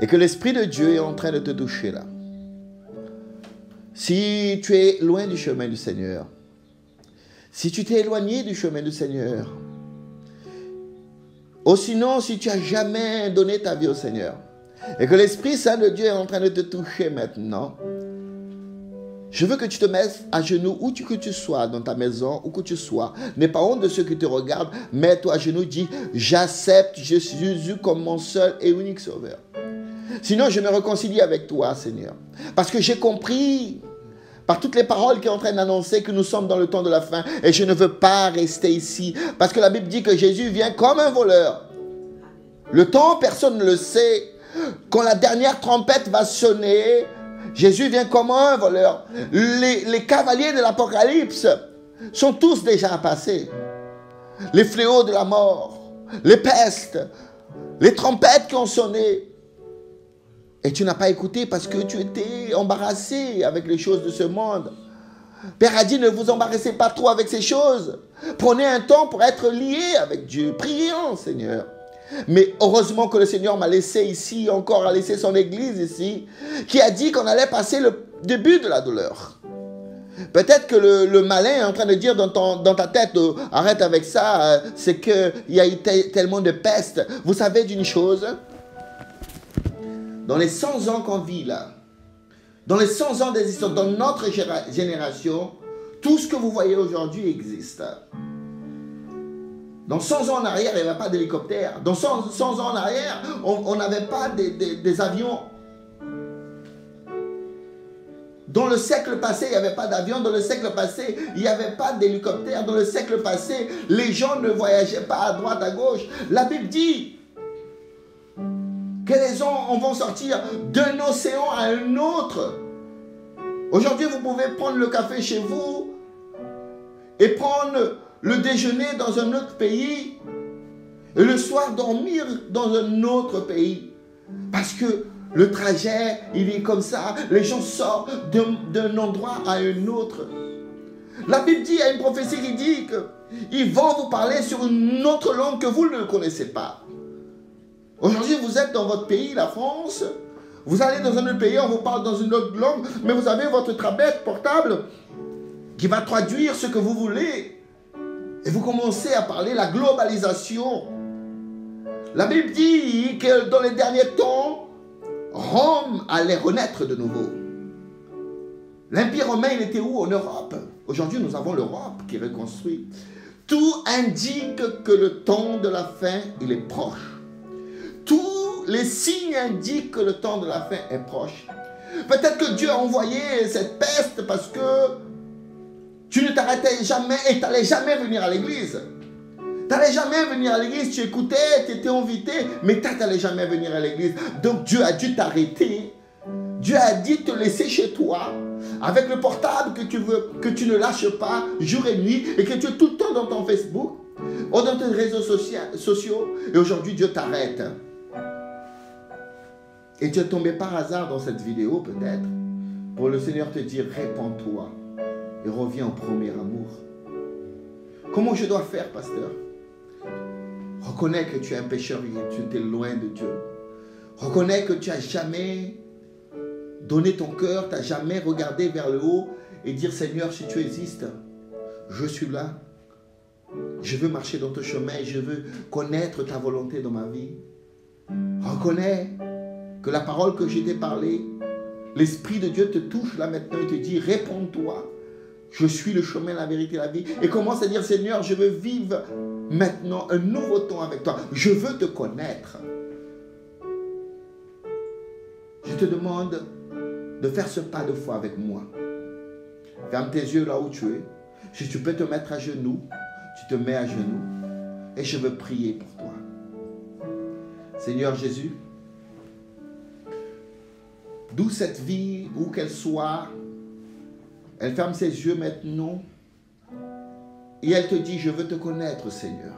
et que l'Esprit de Dieu est en train de te toucher là. Si tu es loin du chemin du Seigneur, si tu t'es éloigné du chemin du Seigneur, ou sinon si tu n'as jamais donné ta vie au Seigneur, et que l'Esprit Saint de Dieu est en train de te toucher maintenant, je veux que tu te mettes à genoux où que tu sois, dans ta maison, où que tu sois. N'aie pas honte de ceux qui te regardent. Mets-toi à genoux, dis « J'accepte Jésus comme mon seul et unique sauveur. Sinon, je me réconcilie avec toi, Seigneur. Parce que j'ai compris, par toutes les paroles qui sont en train d'annoncer que nous sommes dans le temps de la fin. Et je ne veux pas rester ici. Parce que la Bible dit que Jésus vient comme un voleur. Le temps, personne ne le sait. Quand la dernière trompette va sonner, Jésus vient comme un voleur. Les cavaliers de l'Apocalypse sont tous déjà passés. Les fléaux de la mort, les pestes, les trompettes qui ont sonné. Et tu n'as pas écouté parce que tu étais embarrassé avec les choses de ce monde. Père a dit, ne vous embarrassez pas trop avec ces choses. Prenez un temps pour être lié avec Dieu. Prions, Seigneur. Mais heureusement que le Seigneur m'a laissé ici, encore a laissé son église ici, qui a dit qu'on allait passer le début de la douleur. Peut-être que le malin est en train de dire dans ta tête, arrête avec ça, c'est qu'il y a eu tellement de peste. Vous savez d'une chose, dans les 100 ans qu'on vit là, dans les 100 ans d'existence, dans notre génération, tout ce que vous voyez aujourd'hui existe. Dans 100 ans en arrière, il n'y avait pas d'hélicoptère. Dans 100 ans en arrière, on n'avait pas des avions. Dans le siècle passé, il n'y avait pas d'avion. Dans le siècle passé, il n'y avait pas d'hélicoptère. Dans le siècle passé, les gens ne voyageaient pas à droite, à gauche. La Bible dit que les gens vont sortir d'un océan à un autre. Aujourd'hui, vous pouvez prendre le café chez vous et prendre le déjeuner dans un autre pays et le soir dormir dans un autre pays. Parce que le trajet, il est comme ça. Les gens sortent d'un endroit à un autre. La Bible dit, il y a une prophétie qui dit qu'ils vont vous parler sur une autre langue que vous ne connaissez pas. Aujourd'hui, vous êtes dans votre pays, la France. Vous allez dans un autre pays, on vous parle dans une autre langue. Mais vous avez votre tablette portable qui va traduire ce que vous voulez. Et vous commencez à parler la globalisation. La Bible dit que dans les derniers temps, Rome allait renaître de nouveau. L'Empire romain, il était où? En Europe. Aujourd'hui, nous avons l'Europe qui est reconstruite. Tout indique que le temps de la fin, il est proche. Tous les signes indiquent que le temps de la fin est proche. Peut-être que Dieu a envoyé cette peste parce que tu ne t'arrêtais jamais et tu n'allais jamais venir à l'église. Tu n'allais jamais venir à l'église, tu écoutais, tu étais invité, mais tu n'allais jamais venir à l'église. Donc Dieu a dû t'arrêter. Dieu a dit te laisser chez toi, avec le portable que tu ne lâches pas jour et nuit, et que tu es tout le temps dans ton Facebook, ou dans tes réseaux sociaux, et aujourd'hui Dieu t'arrête. Et tu es tombé par hasard dans cette vidéo peut-être, pour le Seigneur te dire, répands-toi, et reviens au premier amour. Comment je dois faire, pasteur? Reconnais que tu es un pécheur et que tu es loin de Dieu. Reconnais que tu n'as jamais donné ton cœur, tu n'as jamais regardé vers le haut et dire, Seigneur, si tu existes, je suis là. Je veux marcher dans ton chemin et je veux connaître ta volonté dans ma vie. Reconnais que la parole que je t'ai parlé, l'Esprit de Dieu te touche là maintenant et te dit, réponds-toi. Je suis le chemin, la vérité, la vie. Et commence à dire, Seigneur, je veux vivre maintenant un nouveau temps avec toi. Je veux te connaître. Je te demande de faire ce pas de foi avec moi. Ferme tes yeux là où tu es. Si tu peux te mettre à genoux, tu te mets à genoux. Et je veux prier pour toi. Seigneur Jésus, d'où cette vie, où qu'elle soit, elle ferme ses yeux maintenant et elle te dit, je veux te connaître, Seigneur.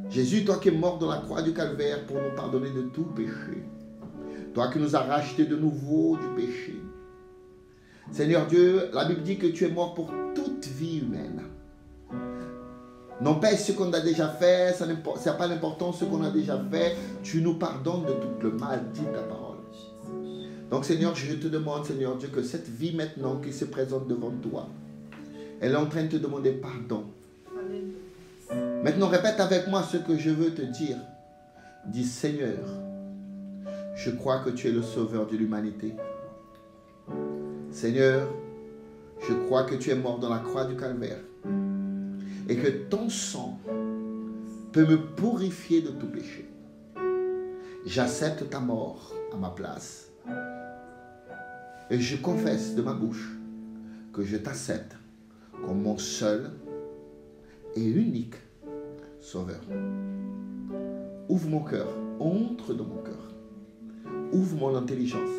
Jésus, toi qui es mort dans la croix du calvaire pour nous pardonner de tout péché. Toi qui nous as rachetés de nouveau du péché. Seigneur Dieu, la Bible dit que tu es mort pour toute vie humaine. Non pas ce qu'on a déjà fait, ça n'a pas d'importance ce qu'on a déjà fait. Tu nous pardonnes de tout le mal, dit ta parole. Donc Seigneur, je te demande, Seigneur Dieu, que cette vie maintenant qui se présente devant toi, elle est en train de te demander pardon. Maintenant, répète avec moi ce que je veux te dire. Dis, Seigneur, je crois que tu es le sauveur de l'humanité. Seigneur, je crois que tu es mort dans la croix du calvaire et que ton sang peut me purifier de tout péché. J'accepte ta mort à ma place. Et je confesse de ma bouche que je t'accepte comme mon seul et unique sauveur. Ouvre mon cœur, entre dans mon cœur. Ouvre mon intelligence.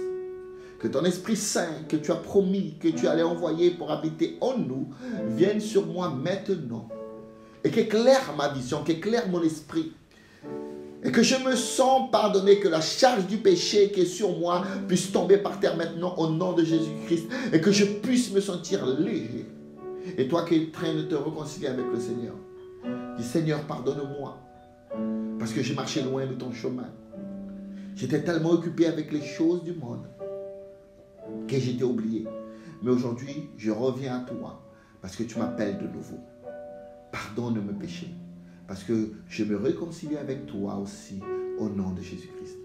Que ton Esprit Saint que tu as promis, que tu allais envoyer pour habiter en nous, vienne sur moi maintenant. Et qu'éclaire ma vision, qu'éclaire mon esprit. Et que je me sens pardonné, que la charge du péché qui est sur moi puisse tomber par terre maintenant au nom de Jésus-Christ. Et que je puisse me sentir léger. Et toi qui es en train de te réconcilier avec le Seigneur, dis Seigneur, pardonne-moi. Parce que j'ai marché loin de ton chemin. J'étais tellement occupé avec les choses du monde que j'étais oublié. Mais aujourd'hui, je reviens à toi parce que tu m'appelles de nouveau. Pardonne mes péchés. Parce que je me réconcilie avec toi aussi au nom de Jésus-Christ.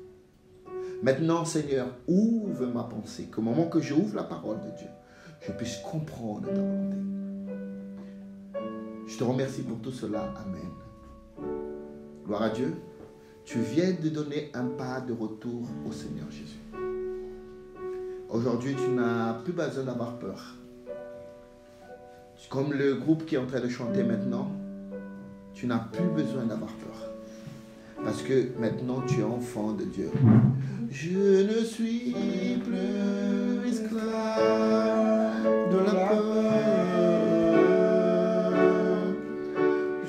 Maintenant, Seigneur, ouvre ma pensée. Qu'au moment que j'ouvre la parole de Dieu, je puisse comprendre ta volonté. Je te remercie pour tout cela. Amen. Gloire à Dieu. Tu viens de donner un pas de retour au Seigneur Jésus. Aujourd'hui, tu n'as plus besoin d'avoir peur. Comme le groupe qui est en train de chanter maintenant, tu n'as plus besoin d'avoir peur. Parce que maintenant, tu es enfant de Dieu. Je ne suis plus esclave de la peur.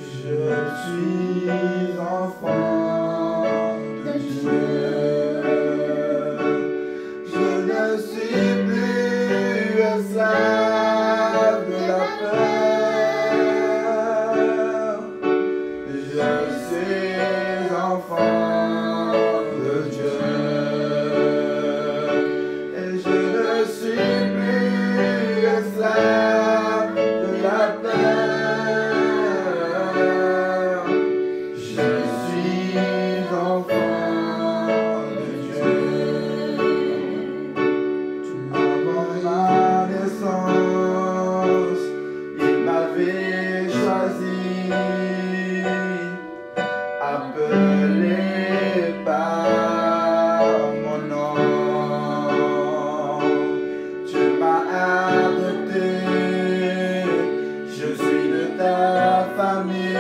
Je suis enfant de Dieu. Je ne suis plus esclave de la peur. Je suis enfant de Dieu. Et je ne suis plus esclave de la peur. Famille.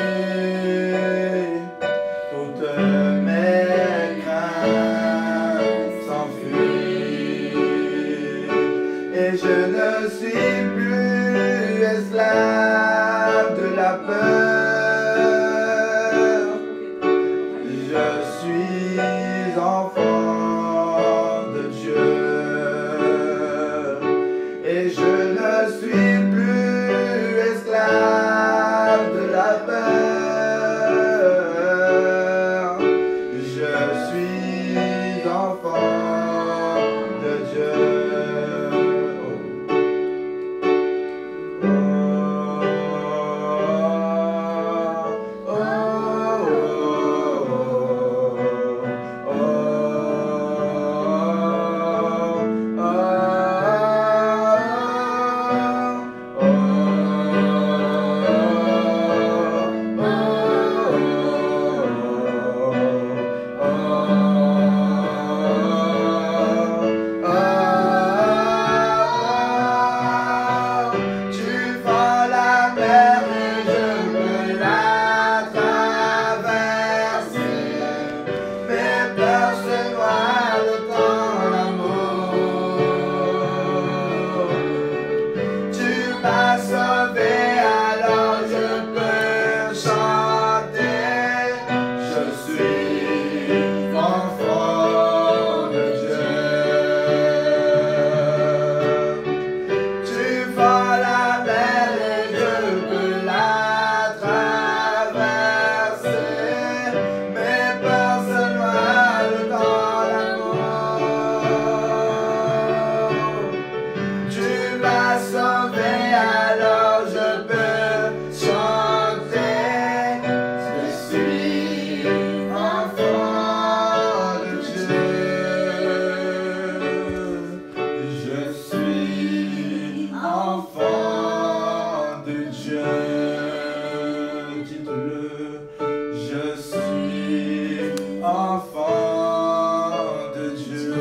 enfant de Dieu.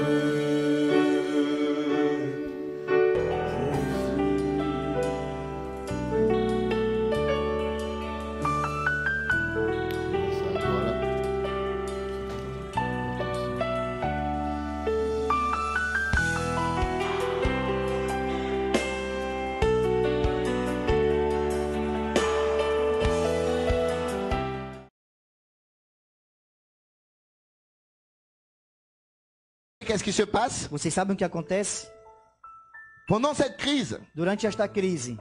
Qu'est-ce qui se passe Vocês sabem o que acontece? pendant cette crise? Durante esta crise,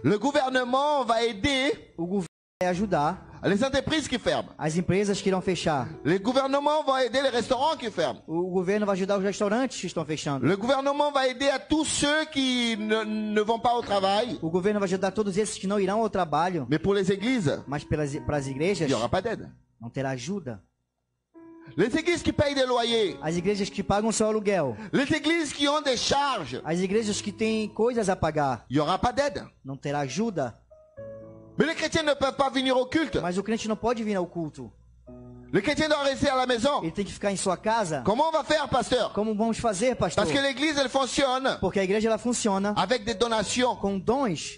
Le gouvernement va aider o governo vai ajudar les entreprises qui ferment. as empresas que irão fechar. Le gouvernement va aider les restaurants qui ferment. O governo vai ajudar os restaurantes que estão fechando. Le gouvernement va aider à tous ceux qui ne vont pas au travail. O governo vai ajudar todos esses que não irão ao trabalho. Mais pour les églises, Mas para as il igrejas, n'y aura pas d'aide. não terá ajuda. Les églises qui payent des loyers, As igrejas que pagam seu aluguel. les églises qui ont des charges, As igrejas que têm coisas a pagar. il n'y aura pas d'aide. Não terá ajuda. Mais les chrétiens ne peuvent pas venir au culte. Mas o crente não pode vir ao culto. Le chrétien doit rester à la maison. Ele tem que ficar em sua casa. Comment on va faire, pasteur? Como vamos fazer, pastor? Parce que l'église, elle fonctionne Porque a igreja ela funciona avec des donations. com dons.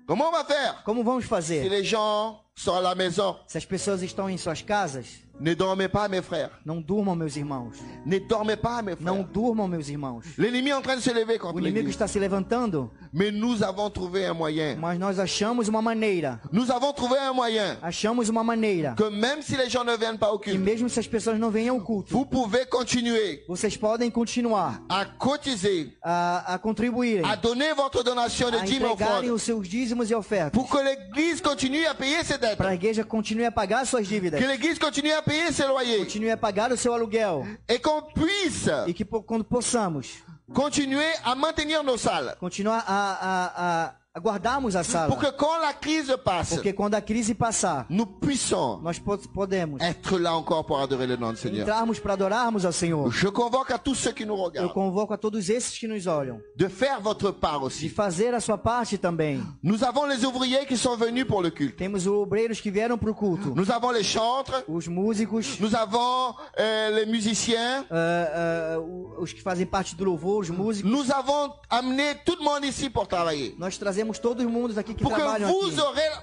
Comment on va faire? Como vamos Si fazer? les gens sont à la maison, Se as pessoas estão em suas casas, ne dormez pas, mes frères. não durmam, meus irmãos. Ne dormez pas, mes Não frères. durmam, meus irmãos. L'ennemi est en train de se lever O contre inimigo l'église. está se levantando, Mais nous avons trouvé un moyen. mas nós achamos uma maneira. Nous avons trouvé un moyen Achamos uma maneira. que même si les gens ne viennent pas au Que culte, mesmo se as pessoas não venham ao culto, vous pouvez continuer vocês podem continuar à cotiser, a contribuírem, à donner votre donation de a dîmes et entregarem offrandes os seus dízimos e ofertas. pour que l'église continue à payer ses dettes, Para a igreja continue a pagar suas dívidas. que l'église continue à payer ses loyers Continue a pagar o seu aluguel. et qu'on puisse E que quando possamos continuer à maintenir nos salles. continuar a guardarmos a sala. Pour que quand la crise passe, Porque quando a crise passar, nous puissions nós podemos être là encore pour adorer le nom du Seigneur. entrarmos para adorarmos ao Senhor. Je convoque à tous ceux qui nous Eu regardent convoco a todos esses que nos olham de faire votre part de aussi. fazer a sua parte também. Nous avons les ouvriers qui sont venus pour le culte. Temos os obreiros que vieram para o culto, Nous avons les chantres. os músicos, Nous avons les musiciens. os que fazem parte do louvor, os músicos. Nous avons amené tout le monde ici pour travailler. Nós trazemos todo mundo aqui que trabalham aqui,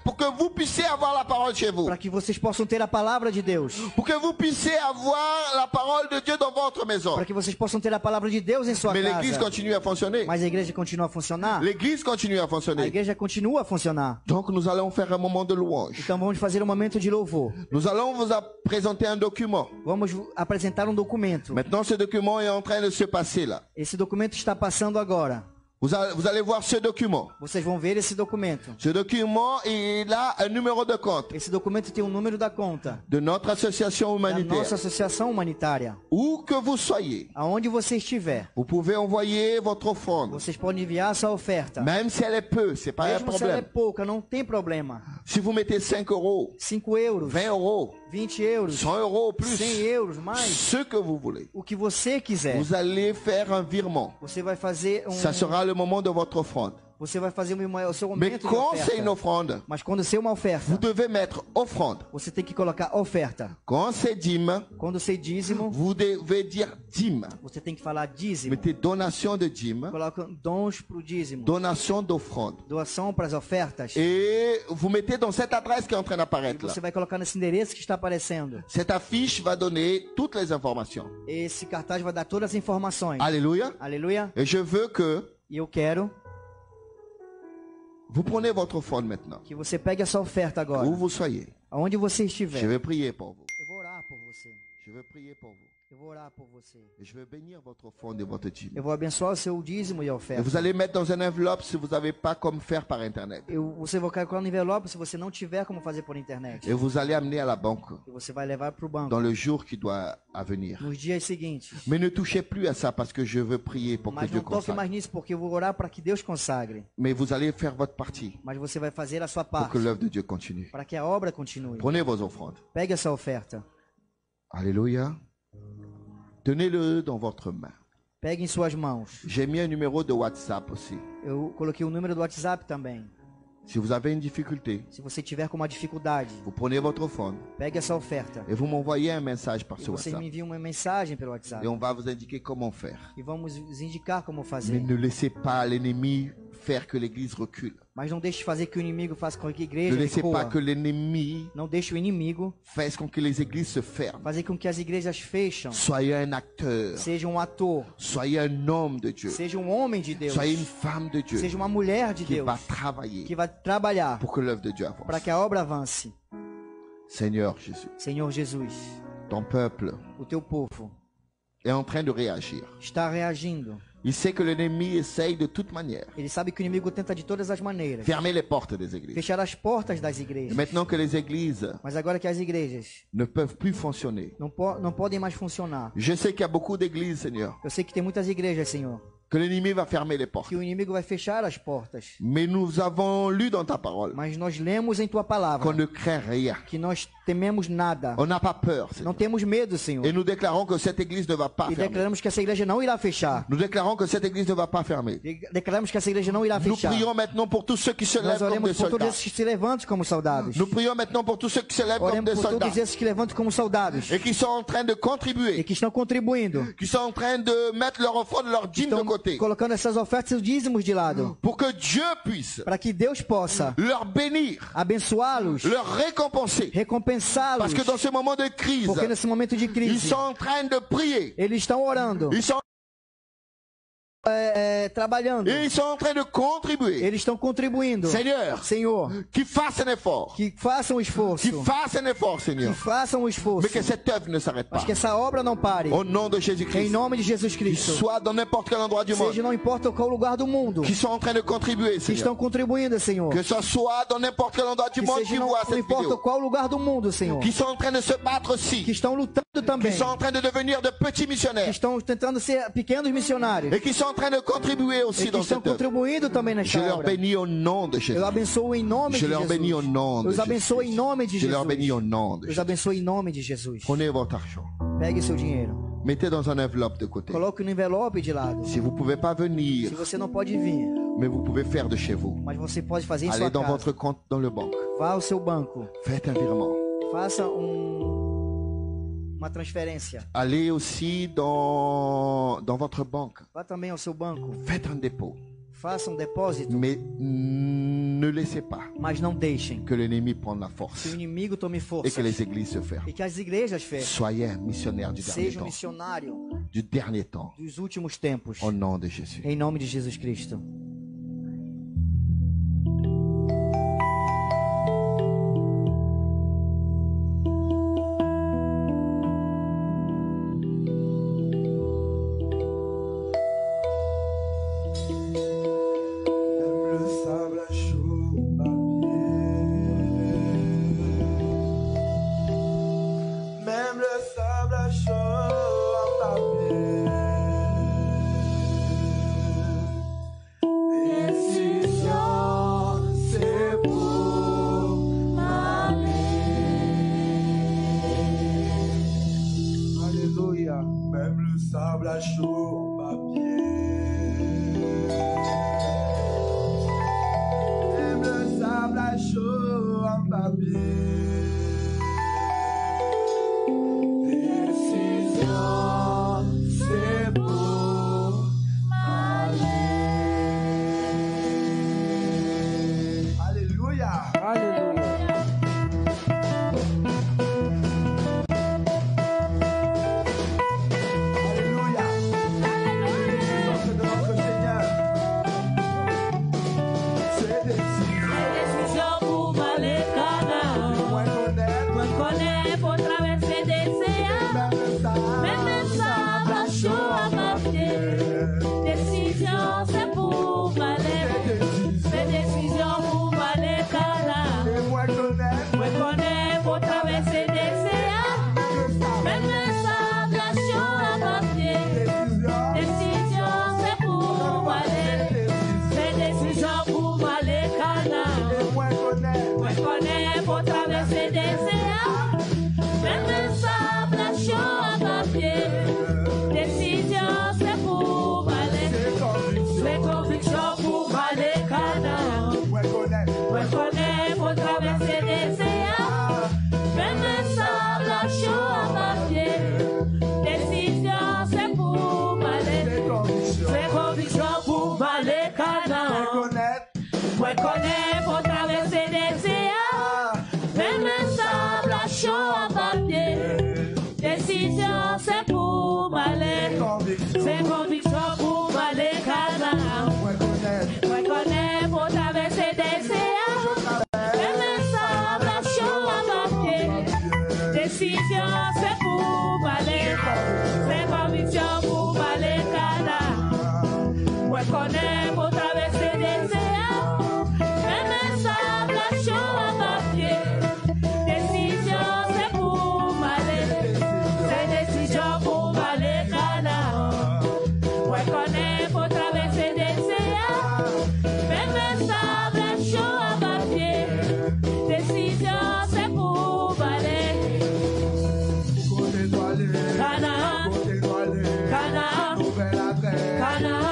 Pour que vous puissiez avoir la parole chez vous. para que vocês possam ter a palavra de Deus, Pour que vous puissiez avoir la parole de Dieu dans votre maison. para que vocês possam ter a palavra de Deus em sua Mais l'église casa. continue à fonctionner. Mas a igreja continua a funcionar? L'église continue à A fonctionner. igreja continua a funcionar. Donc nous allons faire un moment de louange. Então vamos fazer um momento de louvor. Nous allons vous présenter un document. Vamos apresentar um documento. Maintenant, ce document est en train de se passer là. Esse documento está passando agora. Vous allez voir ce document. Vocês vão ver esse documento. Ce document, il a un numéro de compte Esse documento tem um número da conta de notre association da humanitaire. nossa associação humanitária. Où que vous soyez, Aonde você estiver, vous pouvez envoyer votre offrande. vocês podem enviar a sua oferta. Même si elle est peu, c'est pas un Mesmo se ela é problème. pouca, não tem problema. Si vous mettez 5 euros, 5 euros, 20 euros, 20 euros, 100 euros plus, 100 euros, mais ce que vous voulez, o que você quiser. vous allez faire un virement. Você vai fazer Ça sera le moment de votre offrande. Você vai fazer o seu Mais momento de quand c'est une oferta. offrande, Mas quando ser uma vous oferta, devez mettre offrande. você tem que colocar oferta. Quand c'est dîme, Quando ser dízimo, vous devez dire dîme. você tem que falar dízimo. Mettez donation de dîme, Coloca dons pro dízimo. donation d'offrande. Doação para as ofertas. Et vous mettez dans cette adresse qui est en train d'apparaître là. Você vai colocar nesse endereço que está aparecendo. Cette affiche va donner toutes les informations. Esse cartaz vai dar todas as informações. Alléluia. Aleluia. Et je veux que E eu quero vous prenez votre offrande maintenant. que você pegue a sua oferta agora. Où vous soyez. Aonde você Je estiver. vais prier pour vous. Eu vou orar por você. Je vais prier pour vous. Eu vou orar por você. Et je vais bénir votre offrande et votre dîme. Eu vou abençoar o seu dízimo e a Et oferta. vous allez mettre dans une enveloppe si vous n'avez pas comme faire par Internet. Você vai colocar no envelope se você não tiver como fazer por internet. Et vous allez amener à la banque E você vai levar para o banco dans le jour qui doit à venir. nos dias seguintes. Mais ne touchez plus à ça parce que je veux prier pour que Mas Dieu não toque consacre. mais nisso porque eu vou orar para que Deus consagre. Mais vous allez faire votre partie Mas você vai fazer a sua pour parte que l'œuvre de Dieu continue. para que a obra continue. Prenez vos offrandes. Pegue essa oferta. Alléluia. Tenez-le dans votre main. Pegue em suas mãos. J'ai mis un numéro de WhatsApp aussi. Eu coloquei o número do WhatsApp também. Si vous avez une difficulté, Se você tiver com uma dificuldade, vous prenez votre offrande pegue essa oferta. et vous m'envoyez un message par E ce você WhatsApp. me envia uma mensagem pelo WhatsApp. Et on va vous indiquer comment faire. E vamos vos indicar como Mais fazer. ne laissez pas l'ennemi faire que l'église recule. Mas não deixe fazer que o inimigo faça com que a Ne igreja laissez pas recua. que l'ennemi Não deixe o inimigo fasse com que les églises se ferment. fazer com que as igrejas fecham. Soyez un acteur. Seja um ator. Soyez un homme de Dieu. Seja um homem de Deus. Soyez une femme de Dieu Seja uma mulher de qui Deus. va travailler Que vai trabalhar pour que l'œuvre de Dieu para avance. que a obra avance. Seigneur Jésus, Senhor Jesus, ton peuple o teu povo est en train de réagir. está reagindo. Il sait que l'ennemi essaye de toute manière Ele sabe que o inimigo tenta de todas as maneiras fermer les portes des églises. fechar as portas das Et igrejas. maintenant que les églises Mas agora que as igrejas ne peuvent plus fonctionner, não podem mais funcionar. je sais qu'il y a beaucoup d'églises, Seigneur, Eu sei que tem muitas igrejas, Senhor, que l'ennemi va fermer les portes. que o inimigo vai fechar as portas. Mais nous avons lu dans ta parole Mas nós lemos em tua qu'on palavra ne craint rien. que nós tememos nada. On n'a pas peur, Não Seigneur. temos medo, Senhor. Et nous déclarons que cette église ne va pas E fermer. declaramos que essa igreja não irá fechar. Nous déclarons que cette église ne va pas fermer. Declaramos que essa igreja não irá Nous fechar. prions maintenant pour tous ceux qui se Nós lèvent comme oremos des por todos soldats. esses que se levantam como soldados. Nous prions maintenant pour tous ceux qui se lèvent comme Oremos des por soldats todos esses que levantam como soldados. et qui sont en train de E contribuer, que estão contribuindo. qui sont en train de mettre leur offrande, leur dîme de Estão côté, colocando essas ofertas e os dízimos de lado. pour que Dieu puisse Para que Deus possa leur bénir, abençoá-los, leur récompenser. recompensá-los. Parce que dans ce moment de crise, Porque nesse momento de ils crise, sont en train de prier, eles estão orando, ils sont, trabalhando. et ils sont en train de contribuer. Eles estão contribuindo. Seigneur, Senhor, qu'ils fassent un effort, que façam um esforço. qu'ils fassent un effort, Que Seigneur, façam um esforço. mais que cette œuvre ne s'arrête pas. Mas que essa obra não pare. Au nom de Em Jésus-Christ, nome de Jesus qu'ils Cristo. soient dans n'importe quel endroit du monde, Seja não importa qual lugar do mundo. qui sont en train de contribuer, Que Seigneur. estão contribuindo, Senhor. Que ce soit dans n'importe quel endroit du Que monde seja qui não, voit não cette importa vidéo, qual lugar do mundo, Senhor. qui sont en train de se battre Que aussi, estão lutando também. qui sont en train de devenir de petits Que missionnaires, estão tentando ser pequenos missionários. et qui sont en train de contribuer E aussi que dans estão cette œuvre. contribuindo também Je nesta leur obra. bénis au nom de Jésus. Eu abençoo em nome Je de leur bénis au Jesus. nom de Eu os abençoo em Jésus. nome de Je leur bénis au Jesus. nom de Eu os Jésus. abençoo em nome de Jesus. Prenez votre argent, Pegue seu dinheiro. mettez dans un enveloppe de côté. Coloque no envelope de lado. Si vous ne pouvez pas venir, Se você não pode vir, mais vous pouvez faire de chez vous, mas você pode fazer em allez sua dans casa. votre compte dans le banque, Vá ao seu banco. faites un virement. Faça uma transferência. Allez aussi dans votre banque, Vá também ao seu banco. faites un dépôt. Faça depósito. Mais ne laissez pas Mas não deixem que l'ennemi prenne la que o force inimigo tome et força. que les églises se ferment. E que as igrejas fechem. Soyez un missionnaire du dernier Seja um temps. missionário Du dernier temps. dos últimos tempos. Au nom de Jésus. Em nome de Jesus Cristo. Même le sable à chaud à pied. Même le sable à chaud à papier. Décision, c'est pour m'aller. Alléluia. Même le sable à chaud à papier. Même le sable à chaud en papier. Décision, c'est pour aller. Alléluia. Aleluia. Alléluia. Présence de notre Seigneur. C'est décision. Decisão por valer Canaã. Loin qu'on décision, c'est pour m'aller. C'est conviction pour m'aller Canaan. Reconnais pour traverser des océans. Même sans nation à ma pied. Décision, c'est pour m'aller. C'est conviction pour m'aller Canaan. Reconnais pour traverser des océans. Même sans nation à ma pied. Décision, c'est pour m'aller. C'est décision pour m'aller Canaan. Reconnais pour traverser des océans. Même sans nation à ma pied. Décision, c'est pour m'aller. Canaan, Canaan, Canaan,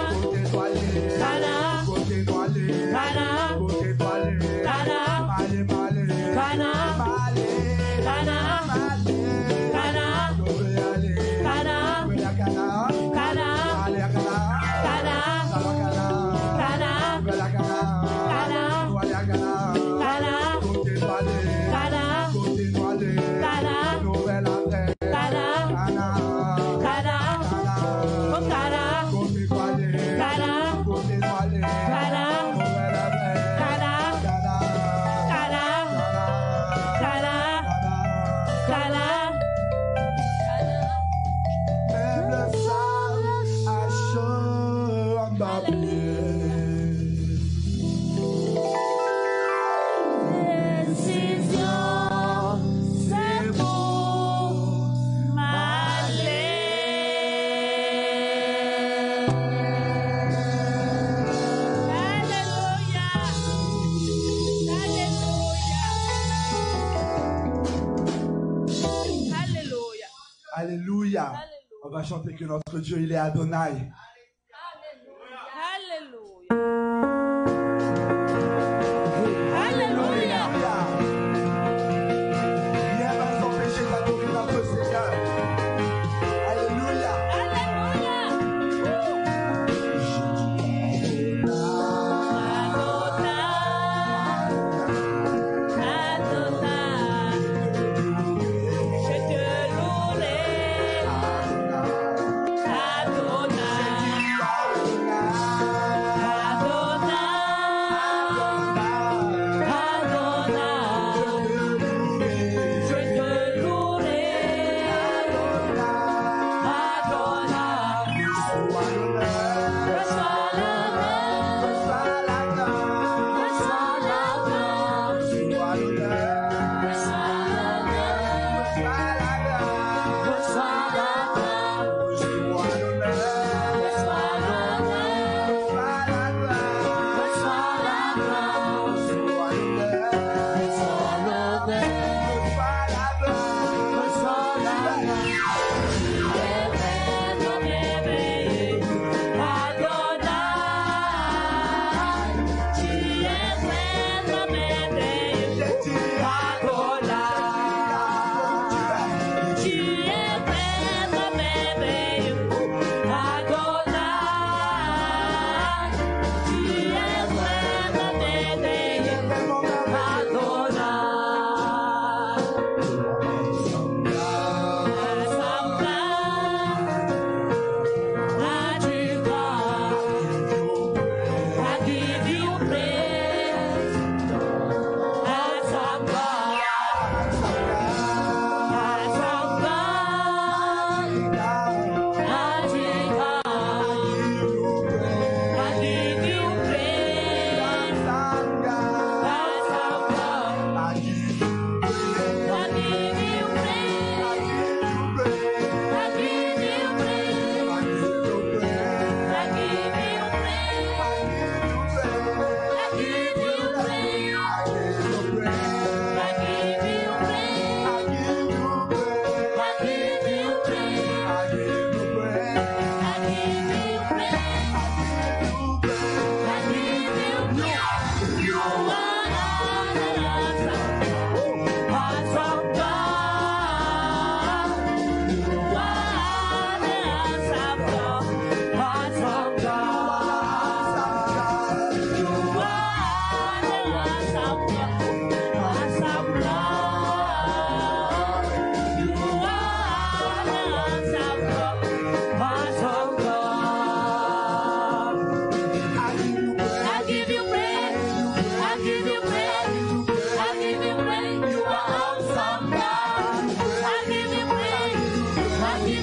Alléluia. On va chanter que notre Dieu, il est Adonai. Alléluia. Alléluia. Rien va nous empêcher d'adorer notre Seigneur. Alléluia. Adonai.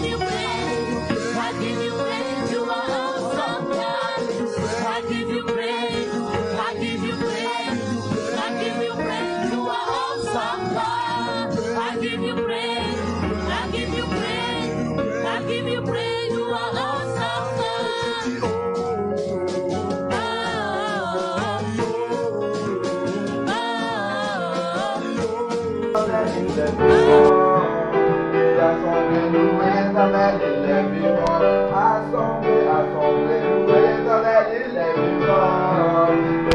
you praise. I give you praise. You are awesome, God. I give you praise. I give you praise. I give you praise. You are awesome, God. I give you praise. I give you praise. I give you praise. You are awesome, God. Et assemblez-nous, l'Éternel, il est vivant. Assemblez, assemblez-nous, l'Éternel, il est vivant.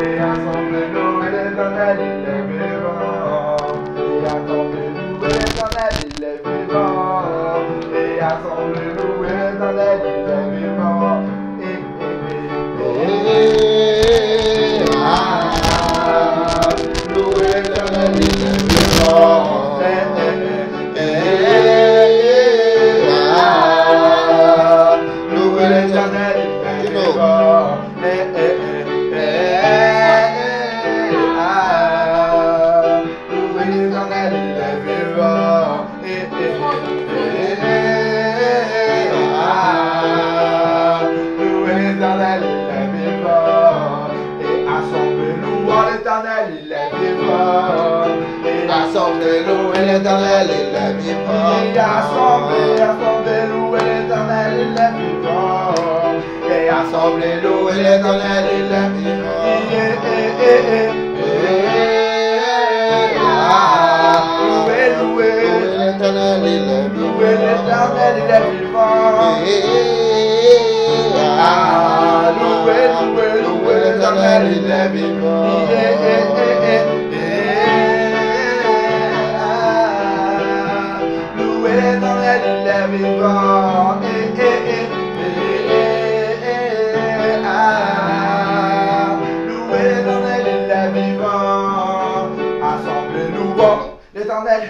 Et assemblez-nous, l'Éternel, il est vivant. Et assemblez-nous, l'Éternel, il est vivant. Et assemblez-nous, l'Éternel, il est vivant. Assemblez-nous et l'Éternel, il est vivant. Et assemblez-nous et l'Éternel, il est vivant. Et assemblez-nous et l'Éternel, il est vivant. Louez, louez l'Éternel, il est vivant. Louez l'Éternel, il est vivant. Louez, louez, louez l'Éternel, il est vivant. L'Éternel, il est vivant. Louez l'Éternel, il est vivant. Assemblez-nous, l'Éternel,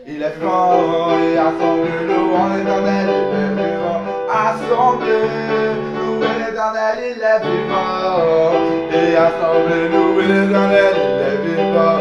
il est vivant. Et assemblez-nous, l'Éternel, il est vivant. Assemblez-nous, l'Éternel, il est vivant. Et assemblez-nous, l'Éternel, il est vivant.